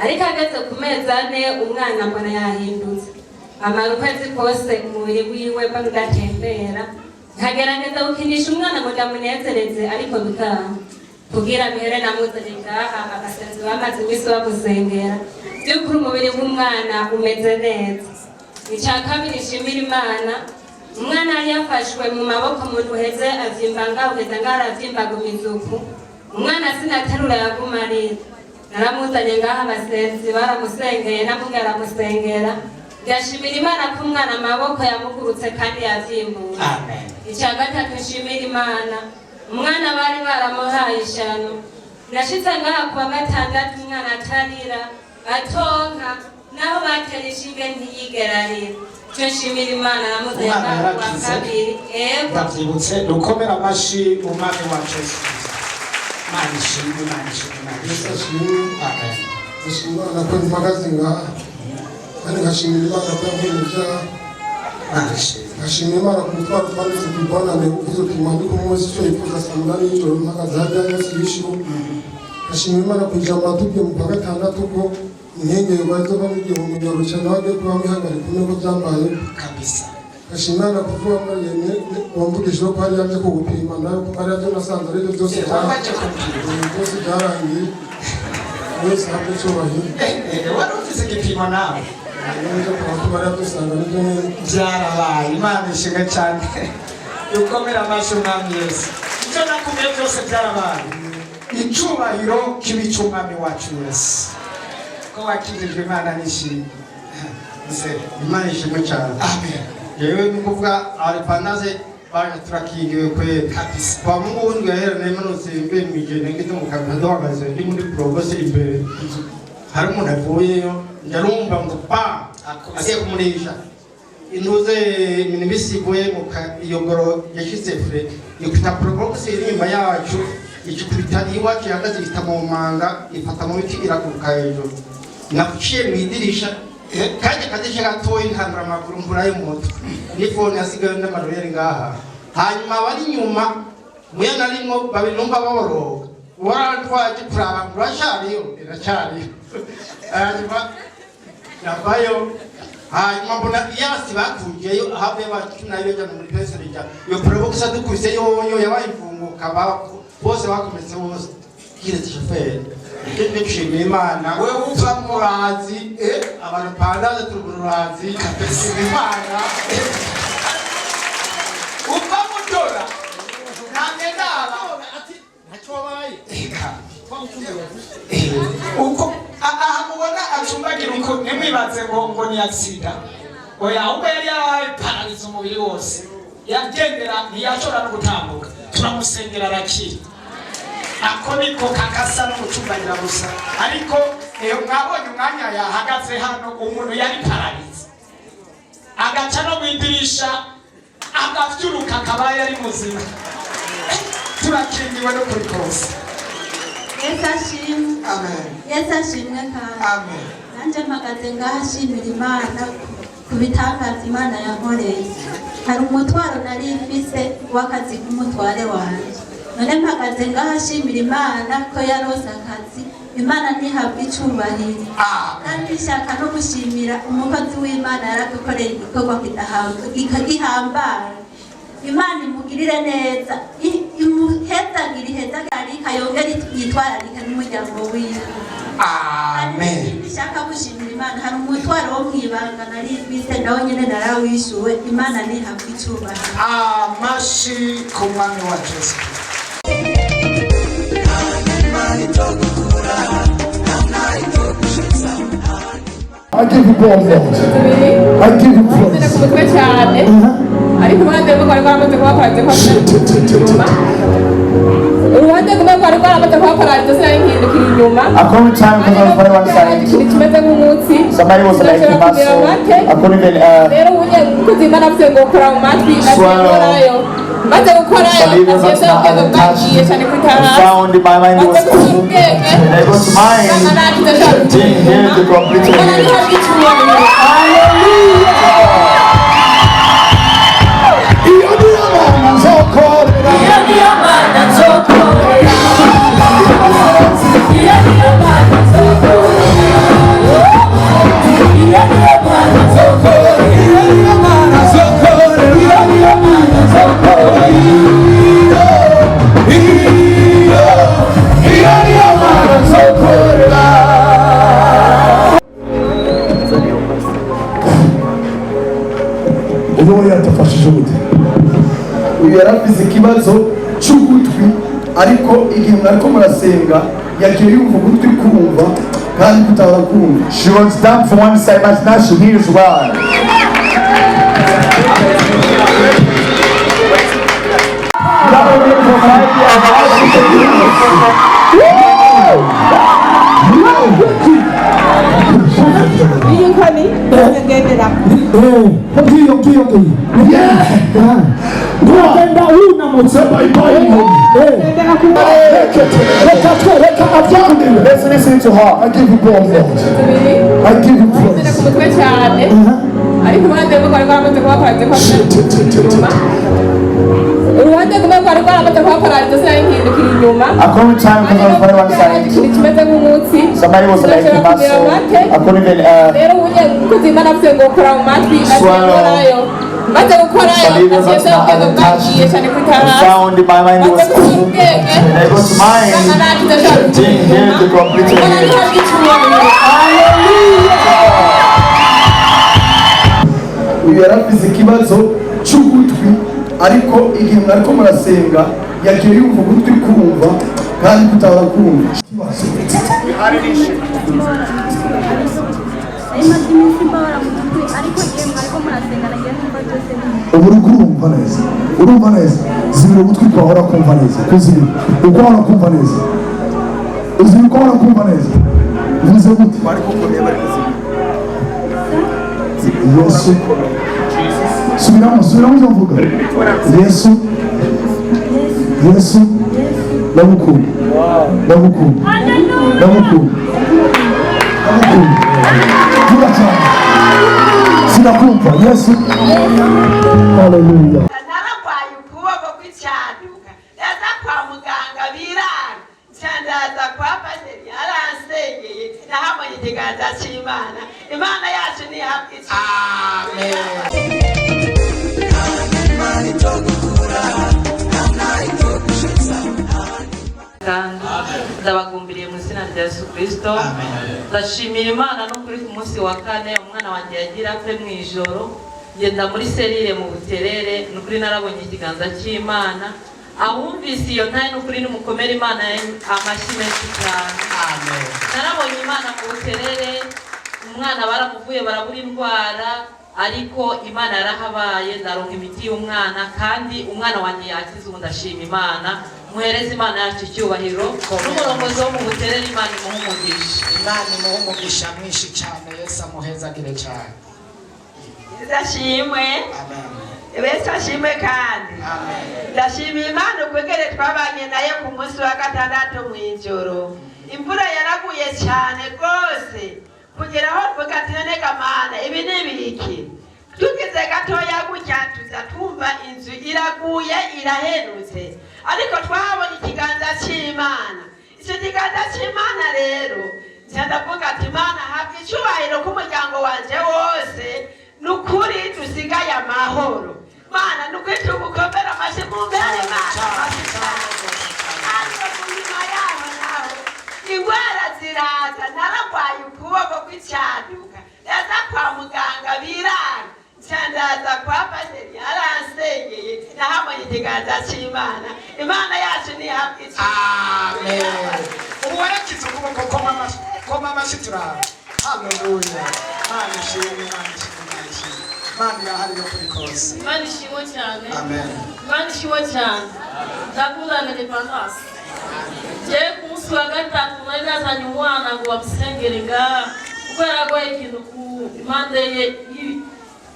Ariko ageze ku mezi 4 umwana mbona yahindutse. Amara ukwezi kose umubiri wiwe barudatembera, nkagerageza gukinisha umwana ngo ndamunezereze, ariko bikanga. Kugira bihere namuzanye ngaha agasenzi bamaze iminsi bagusengera, by'ukuri umubiri w'umwana umeze neza. Icya kabiri nshimira Imana, umwana yari yafashwe mu maboko umuntu uheze avyimba ngaho, uheze ngaho aravyimbaga imizuku. umwana sinaterura yaguma arira naramuzanye ngaha abasenzi baramusengeye namubwe aramusengera ndashimira Imana ko umwana amaboko yamugurutse kandi yavyimbuye. Icya gatatu nshimira Imana umwana bari baramuhaye ishano nashitse ngaha kuwa gatandatu umwana atarira atonka naho batera ishinge ntiyigerarira cyo nshimira Imana namuzanye ngaha kuwa kabiri. Ndavyibutse dukomera amashi umwami wacu Yesu. Imana ishimwe, Imana ishimwe, Imana ishimwe. Amen. Imana ko mpagaze ngaha kandi nkashimira Imana ko yavuye ibyaha. Nkashimira Imana ku mutwaro twanditse ku ibonane uvuze uti mwandike umunsi icyo yifuza saa munani y'ijoro mpagaze hajya yose yishiwe. Nkashimira Imana ku ijambo yatubwiye mu kwa gatandatu ko inkengerwa zova mu gihumbi nyorosha nawe agiye kuba mwihagarika umwe ko byambaye kabisa. Nkashimira Imana kuvuga ngo yemwe wamvugishijeho ko hari yaje kugupima nawe ko hari yaje nasanze ari byo byose byarangiye wese hamwe cyubahiro. Wari ufise igipimo nawe byarabaye. Imana ishimwe cyane dukomera amashi umwami Yesu. Icyo nakumye byose byarabaye. Icyubahiro cy'umwami wacu Yesu ko wakijijwe. Imana nishimye. Imana ishimwe cyane. Amen. Yewe nukuvuga abapanaze baje turakingiwe kweli kabisa. Kwa Mungu wundi yaherane manutse imbere mwijene ngite mu kabina duhagaze ndi muri provost imbere. Hari umuntu avuyeyo ndarumva ngo pa agiye kumurisha intuze ibintu bisigoye mu iyogoro yashyize fure yikuta provost irimba yacu ikikubita iwacu yagaze bita mu manga ifata mu biti irakuruka hejuru nakuciye mu idirisha kaje kadisha gatoyi ntandura amaguru mburayo moto nifone yasigaye n'amarorere ngaha hanyuma bari nyuma muya narimo babinumva baboroga warantwaje kuraba ngurashariyo iracyariyo hanyuma nabayo hanyuma mbona yasi bakujeyo ahabe bacunayo jana muri pesa rija yo provoxa dukubise yo yabaye imfunguka bose bakometse bose kire chauffeur kende kushimira Imana we uva murazi abantu pandaze tururazi kapesi Imana uva mutora nange ndaba ati ntacyo wabaye uko ahamubona acumbagira uko ntimwibaze ngo ni aksida oya ahubwo yari yarabaye parariza umubiri wose yagendera ntiyashobora no gutambuka turamusengera arakira. Ako niko kakasa no gucumbagira gusa ariko mwabonye umwanya yahagaze hano umuntu yari parariza agaca no mwidirisha agavyuruka akaba yari muzima. Turakingiwe no kuri kose. Yesu ashimwe. Amen. Yesu ashimwe kandi. Amen. Nanje mpagaze ngaha ashimira Imana ku bitangaza Imana yankoreye. Hari umutwaro nari mfise w'akazi k'umutware wanje. None mpagaze ngaha ashimira Imana ko yarose akazi. Imana ntihabwa icubahiro. Kandi nshaka no gushimira umukozi w'Imana yaradukoreye igikorwa gihambaye. Imana imugirire neza imuhezagire ihezagare yongere yitwararike n'umuryango wiwe. Amen. Nshaka gushimira Imana hari umutwaro wo mwibanga nari bise nawe nyene narawishuwe. Imana ntihabwa icubahiro. Amashi ku mwami wa Yesu. I give you praise. I give you praise. ariko uruhande rumwe rwari rwaramaze kuhakoranze inyuma uruhande rumwe rwari rwaramaze kuhakoranze sinahindukira inyuma ikintu kimeze nk'umunsi rero ubuye kuzimba navuze ngo ukora mu matwi nasengorayo maze gukorayo agenda ubwenge bwagiye cyane kwita hasi maze gusura ubwenge nanga nakize cyane inyuma mbona niho bw'icyubahiro. ubu yatafashije gute uyu yarafize ikibazo cy'ugutwi ariko igihe mwariko murasenga yagiye yumva ugutwi kumva kandi kutabara kumva. She was dumb for one side but now she hears well. Listen to her. I give you praise. I give you praise. uruhande kumwe kwari kwaramaze kuhaparariza sinahindukira inyuma According time because on one side kimeze nk'umutsi somebody was like a muscle. According rero unye kuzima nafise ngo ukora mu matwi nayo maze gukorayo nasize ubwenge bwagiye cyane kwitara sound in my mind was and I go to mine to hear the complete uyu yarafize ikibazo cy'ugutwi ariko igihe mwariko murasenga yagiye yumva ugutwi kumva kandi kutabara kumva. ubu urumva neza urumva neza zibira ugutwi kwawe urakumva neza kuzibira uko urakumva neza uzibira uko urakumva neza bivuze gute Yesu subiramo ivyo mvuga Yesu ndamukunda ndamukunda ndamukunda vuga cyane sinakumva Yesu haleluya. Naragwaye ukuboko kw'icyaduka yaza kwa muganga biranga cyandaza kwa pasiteri aransengeye nahabonye ikiganza cy'Imana. Imana yacu nihabwe ndabagumbiriye mu izina rya Yesu Kristo. Ndashimira Imana no kuri ku munsi wa kane umwana wanjye yagira apfe mu ijoro ngenda muri serire mu Buterere nukuri narabonye ikiganza cy'Imana ahumvise iyo ntaye nukuri nimukomere Imana amashyi menshi cyane. Narabonye Imana mu Buterere umwana baramuvuye barabura indwara ariko Imana yarahabaye ndaronka imiti y'umwana kandi umwana wanjye yakize ubu ndashima Imana. Muhereze Imana yacu icyubahiro n'umurongozi wo mu Buterere Imana imuhumugisha. Imana imuhumugisha mwinshi cyane Yesu amuhezagire cyane. Ndashimwe Yesu ashimwe kandi ndashima Imana ukwegere twabanye naye ku munsi wa gatandatu mu ijoro. Imvura yaraguye cyane rwose kugera aho tvuga ati none Mana ibi ni biki tugize gatoya gutya tuza tumva inzu iraguye irahenutse ariko twabonye ikiganza cy'Imana. Icyo kiganza cy'Imana rero ndavuga ati Mana habwa icyubahiro k'umuryango wanje wose nukuri dusigaye amahoro. Mana nukuri tugukomera amashyi mu mbere Mana nyuma yaho naho ingwara ziraza naragwaye ukuboko kw'icyaduka yaza kwa muganga biranga cyandaza kwa pasiteri aransengeye nahabonye ikiganza cy'Imana. Imana yacu nihabwe amen. Ubu warakize ukuboko koma amashyi turaba. Haleluya. Mana ishimwe Mana irahari yo kuri kose. Imana ishimwe cyane. Amen. Imana ishimwe cyane. Ndakuzana independence. Je ku munsi wa gatatu nari nazanye umwana ngo bamusengere ngaha kuko yaragoye ikintu ku impande ye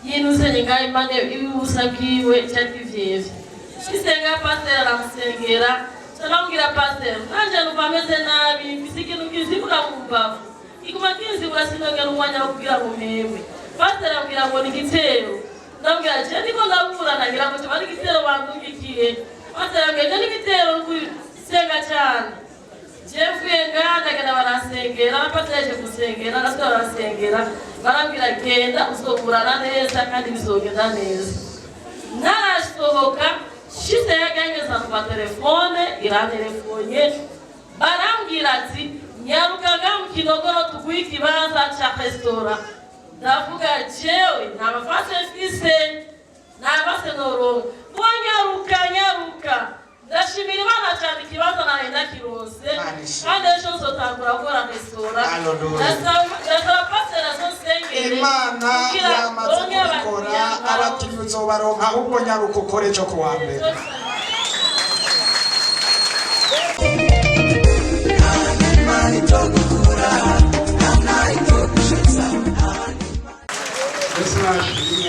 yinusenye ngaha impande y'ubusa bwiwe cyari kivyevye. Isenga pasiteri aramusengera sanambwira pasiteri nanje numva ameze nabi mfise ikintu kizibura mu mbavu iguma kinzibura sinongera umwanya wo kugira ngo mpembe. Pasiteri ambwira ngo ni igitero ndambwira je ndiko ndabura nagira ngo cyaba ari igitero bandugikiye. Pasiteri ambwira je ni igitero senga cyane jevuye ngandagana barasengera abapateje gusengera nasora barasengera barambwira genda uzoburana neza kandi bizogenda neza. Narasohoka shise yaganyeza ku telefone irantelefonye barambwira ati nyarukaga mu Kinogoro tuguye ikibanza cya restaurant. Ndavuga jewe ntabafashe mfise ntabase norongo nyaruka ndashimira Imana cyane ikibazo nahenda kirose kandi ejo nzotangura gukora resitora ndasaba pasiteri azonsengere Imana yamaze kubikora abakinnyi uzobaronka ahubwo nyaruka ukore cyo kuwa mbere.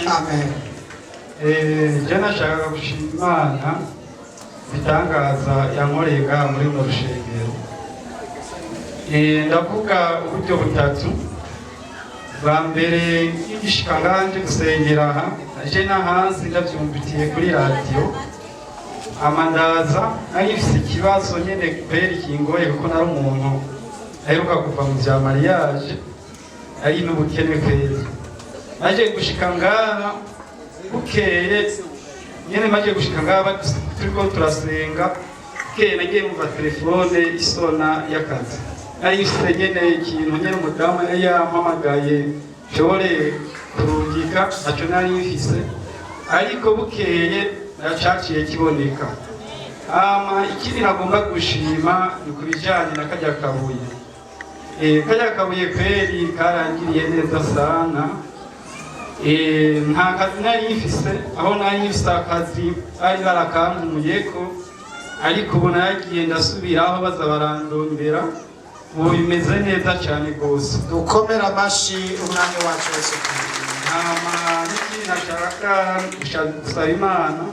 Amen. Jana nashaka gushima Imana bitangaza yankoreye ngaha muri runo rushengero. Ndavuga uburyo butatu. Bwa mbere ngishika nganje gusengera aha aje n'ahansi ndavyumvitiye kuri radio amandaza nari mfise ikibazo nyene kweri kingoye kuko nari umuntu aheruka kuva mu vya mariage ari n'ubukene kweri naje gushika ngaha bukeye nyene maje gushika ngaha turiko turasenga bukeye nagiye mumva telefone isona y'akazi nari mfise nyene ikintu nyene umudamu yari yampamagaye nshobore kurungika ntaco nari mfise ariko bukeye nacaciye kiboneka. Ikindi nagomba gushima ni ku bijanye na karya kabuye. Karya kabuye kweri karangiriye neza sana. Nta kazi nari mfise, aho nari mfise akazi bari barakampumuyeko, ariko ubu nagiye ndasubiraho baza barandondera, ubu bimeze neza cyane rwose. Dukomera amashi umwanya wacu wese. N'ikindi nashaka gusaba Imana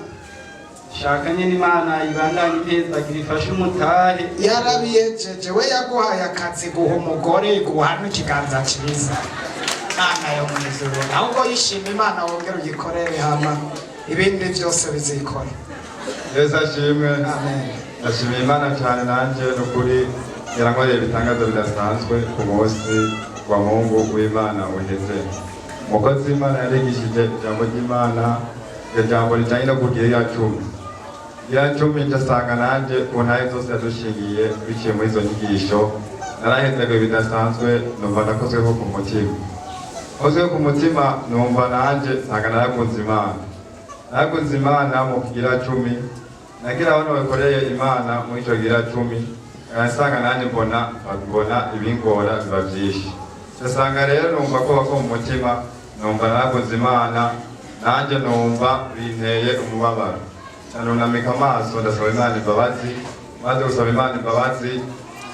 shaka nyine Imana ibandanye ihezagira ifashe umutahe yarabiyejeje we yaguhaye akazi guha umugore guha n'ikiganza cyiza Imana yo mu ijuru ahubwo yishima Imana wongera ugikorere hama ibindi byose bizikora. Yesu ashimwe. Ndashimira Imana cyane nanjye n'ukuri yarankoreye ibitangazo bidasanzwe ku munsi wa Mungu w'Imana uheze. Umukozi w'Imana yarigishije ijambo ry'Imana, ijambo rijyanye no kugira iyacumi. Iyacumi ndasanga nanjye ku ntahe zose yadushingiye biciye muri izo nyigisho narahezaga bidasanzwe numva nakozweho ku mutima. Nkozweho ku mutima numva nanjye nsanga narakunze Imana. Narakunze Imana mu kugira iyacumi. Nagira aho nabakoreye Imana muri icyo kugira iyacumi. Nsanga nanjye mbona ibingora biba byinshi. Ndasanga rero numva ko bako mu mutima numva narakunze Imana nanjye numva binteye umubabaro. Nunamika amaso ndasaba Imana imbabazi, maze gusaba Imana imbabazi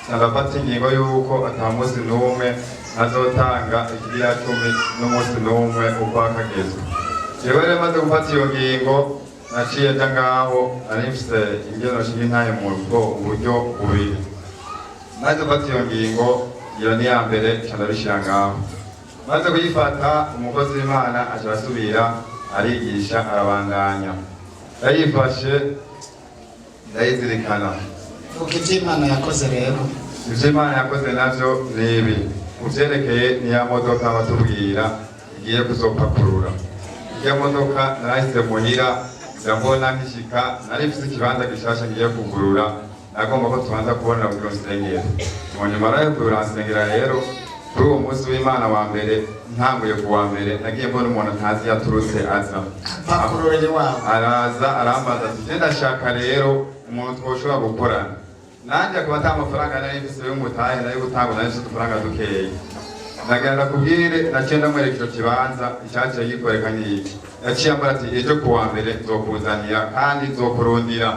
ndafata ingingo y'uko ata munsi n'umwe ntazotanga ikigira cumi n'umunsi n'umwe uko akagezwe. Jewe rero maze gufata iyo ngingo naciye nja ngaho nari mfise ingeno nshinga intaye mu buryo bubiri. Maze gufata iyo ngingo iyo ni ya mbere nca ndabishira ngaho. Maze kuyifata umukozi w'Imana aca arasubira arigisha arabandanya. Ndayifashe ndayizirikana. Ivyo Imana yakoze rero. Ivyo Imana yakoze navyo ni ibi. Uvyerekeye niya modoka batubwira igiye kuzopakurura. Iyo modoka narahise muhira ndabona nkishika nari mfise ikibanza gishasha ngiye kugurura nagomba ko tubanza kubona ubwo nsengera. Mu nyuma rero kugura nsengera rero kuri uwo munsi w'Imana wa mbere ntanguye ku wa mbere nagiye mbona umuntu ntazi yaturutse aza pakururire wabo araza arambaza ati je ndashaka rero umuntu twoshobora gukorana nanjye akaba ata amafaranga nari mfise y'umutahe nayo gutanga nari mfise udufaranga dukeyi ndagenda kubwire naciye ndamwereka ico kibanza icyaciye gikoreka n'iki yaciye ambara ati ejo ku wa mbere nzokuzanira kandi nzokurundira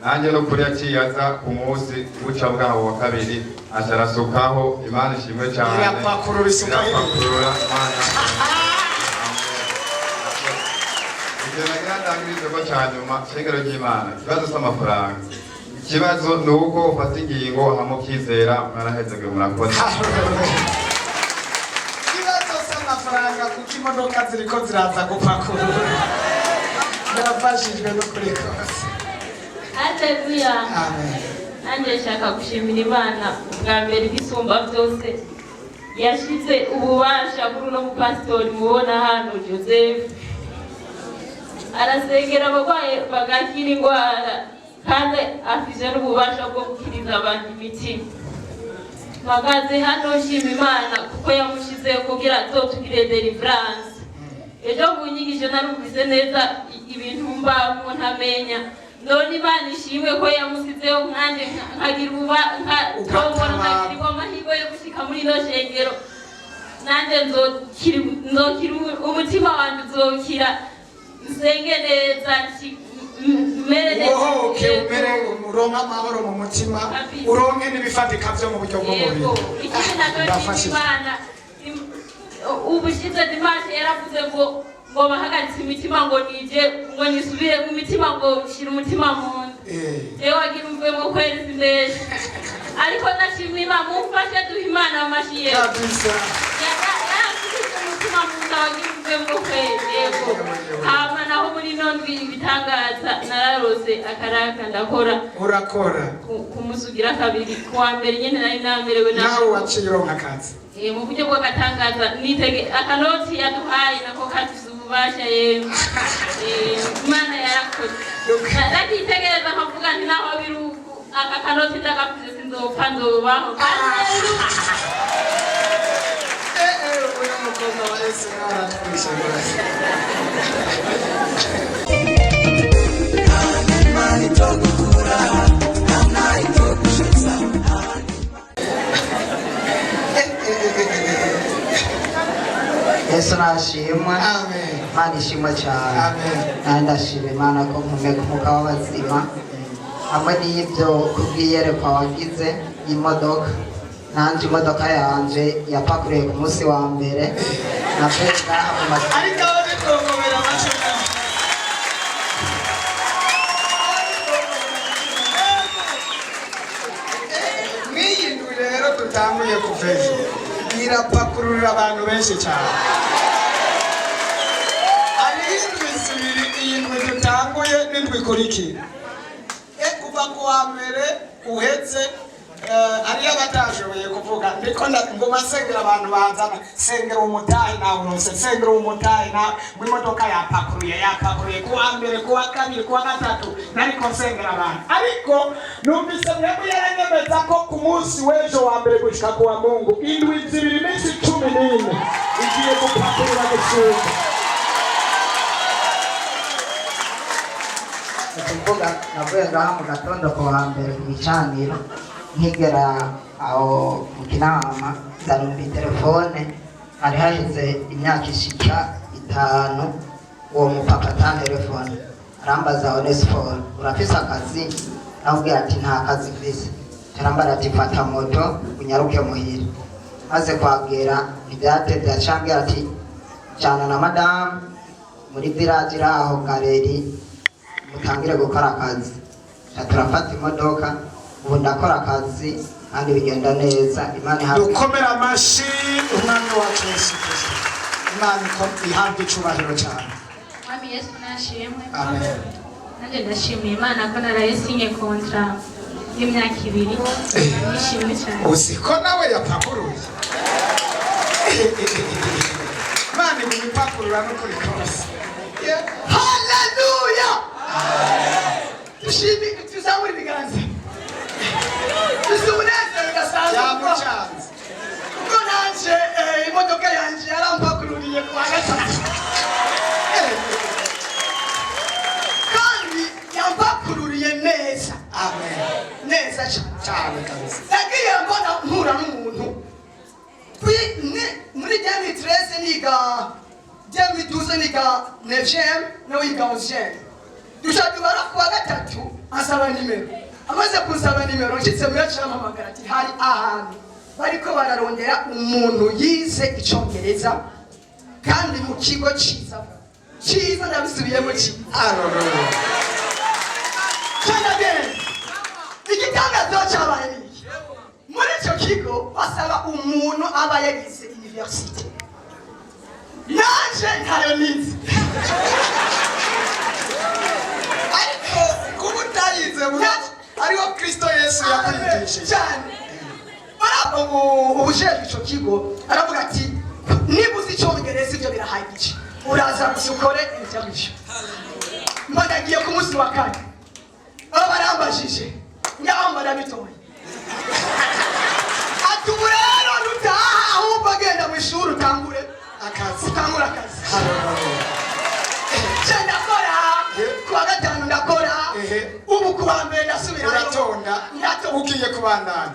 nanjye no kuri yaciye aza ku munsi buca bwaho wa kabiri aca arasukaho Imana ishimwe cyane irapakurura isukaho irapakurura Imana ibyo nagira ndangirize ko cya nyuma shengero ry'Imana ikibazo cy'amafaranga ikibazo ni uko ufata ingingo hamwe ukizera mwarahezege murakoze ikibazo cy'amafaranga kuko imodoka ziriko ziraza gupakurura yarafashijwe no kuri kose. Haleluya. Nanjye nshaka gushimira Imana bwa mbere ibisumba byose yashize ububasha kuri uno mupasitori mubona hano Joseph arasengera abarwayi bagakira indwara kandi afise n'ububasha bwo gukiriza abantu imitima. Mpagaze hano nshima Imana kuko yamushize kugira azotugire deliverance. Ejo bunyigisho narumvise neza ibintu mbamo ntamenya none Imana ishimwe ko yamusizeho nkanje nkagira tombora nkagirirwa amahirwe yo gushika muri ino shengero nanje nzokira umutima wanje uzokira nsenge neza uhoke umere uronke amahoro mu mutima uronke n'ibifatika vyo mu buryo bw'umubiri ikindi nacyo Imana ubushize Dimanche yaravuze ngo bahagaritse imitima ngo nije ngo nisubire mu mitima ngo shira umutima mu nda wagira umvemo kwezi neza ariko nashimye Imana mumfashe duha Imana amashiye kabisa umutima mu nda wagira umvemo kwezi yego hama naho muri nondwi ibitangaza nararose akaraka ndakora urakora kumusugira kabiri kuwa mbere nyene nari namerewe nawe waciye uronka akazi mu buryo bw'agatangaza nitege akanoti yaduhaye nako kafise ububasha yemwe Imana yarakoze ndakitegereza nkavuga nti naho biruku aka kanoti ndagafise sinzopfa nzobaho uyu mukobwa wa Yesu aratwishe Yesu nashimwe Imana ishimwe cyane kandi ndashima Imana ko mpumeka umwuka w'abazima hamwe n'ibyo kubwiyerekwa wagize y'imodoka nanje imodoka yanje yapakuriye ku munsi wa mbere navega ariko bitongomera amaso mwiyindwi rero dutanguye kuveza irapakururira abantu benshi cyane ari indwi zibiri iyindwi dutanguye n'indwi ikurikira kuva ku wa mbere uhetse ariyo batashoboye kuvuga ndiko ngoma sengera abantu banzana sengera umutahe nawe urose sengera umutahe na mwimodoka yapakuruye ku wa mbere ku wa kabiri ku wa gatatu nariko sengera abantu ariko numvise mwebwe yaranyemeza ko ku munsi w'ejo wa mbere gushika ku wa Mungu indwi zibiri iminsi 14 igiye gupakurura gusumba kuvuga navuye ngaha mu gatondo ku wa mbere ku bicaniro nkigera aho mu kinama ndarumva telefone hari haheze imyaka ishika 5 uwo mupapa telefone arambaza Onesphore urafise akazi namubwira ati nta kazi mfise arambara ati fata moto unyaruke muhira maze kwagera ibyatevye acambwira ati jana na madame muri village aho galeri mutangire gukora akazi turafata imodoka ubu ndakora akazi kandi bigenda neza Imana ihabwe dukomera amashi umwami wacu Yesu Kristo Imana ihabwe icubahiro cyane Mwami Yesu nashimwe amen nanjye ndashimiye Imana ko narayisinye kontra y'imyaka 2 nishimye cyane uziko nawe yapakuruye Imana imupakurura no kuri kose haleluya dushimye tuzamura ibiganza tuzumunezero gasanzwe kuko nanje imodoka yanje yarampakururiye ku wa gatatu kandi yampakururiye neza neza cyane kabisa nagiye mbona mpura n'umuntu muri 2013 niga 2012 niga 9e no yiga 11e dushadubara ku wa gatatu asaba nimero amaze kunsaba nimero nshitse muracampamagara ati hari ahantu bariko bararondera umuntu yize icongereza kandi mu kigo ciza ndabisubiyemo igitangazo cyabaye muri icyo kigo basaba umuntu aba yagize universite nanje ntayo nize ariko kuba utayize ariho Kristo Yesu yakwigishije cyane ubujejwe icyo kigo aravuga ati niba uzi icyongereza ibyo birahagije uraza gusa ukore ibyo mbona agiye ku munsi wa kane baba barambajije ngaho barabitoye ati ubu rero nutaha ahubwo agenda mu ishuri utangure akazi ndakora ku wa gatanu ndakora kuwa mbere ndasubira uratonda ugiye kubandanya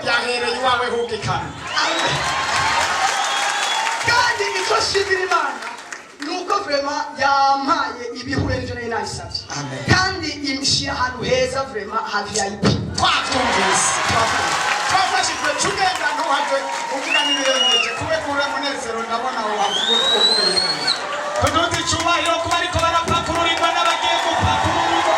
yahereye iwawe hugikana kandi icyo shimira Imana nuko vrema yampaye ibihure n'ivyo nari nayisavye kandi imishira ahantu heza vrema ha VIP twatumvise twafashijwe tugenda ntuhave uvuga n'ibirengeje kube kure munezero ndabona aho wavuga tuduze icubahiro kuba ariko barapakururirwa n'abagiye gupakururirwa.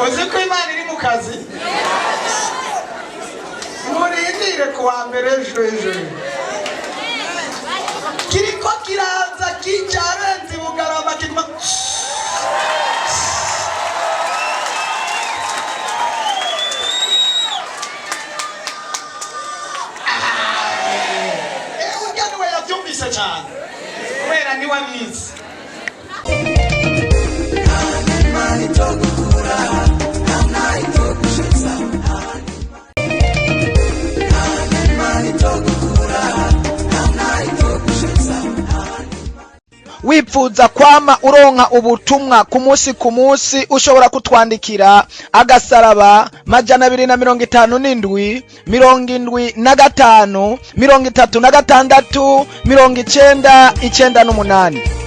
Uzi ko Imana iri mu kazi murindire kuwa mbere ejo kiriko kiraza kicarenze Bugarama kiguma urya niwe yabyumvise cyane kubera niwe abizi. Wipfuza kwama uronka ubutumwa ku munsi ushobora kutwandikira agasaraba 257 75 36 96 98.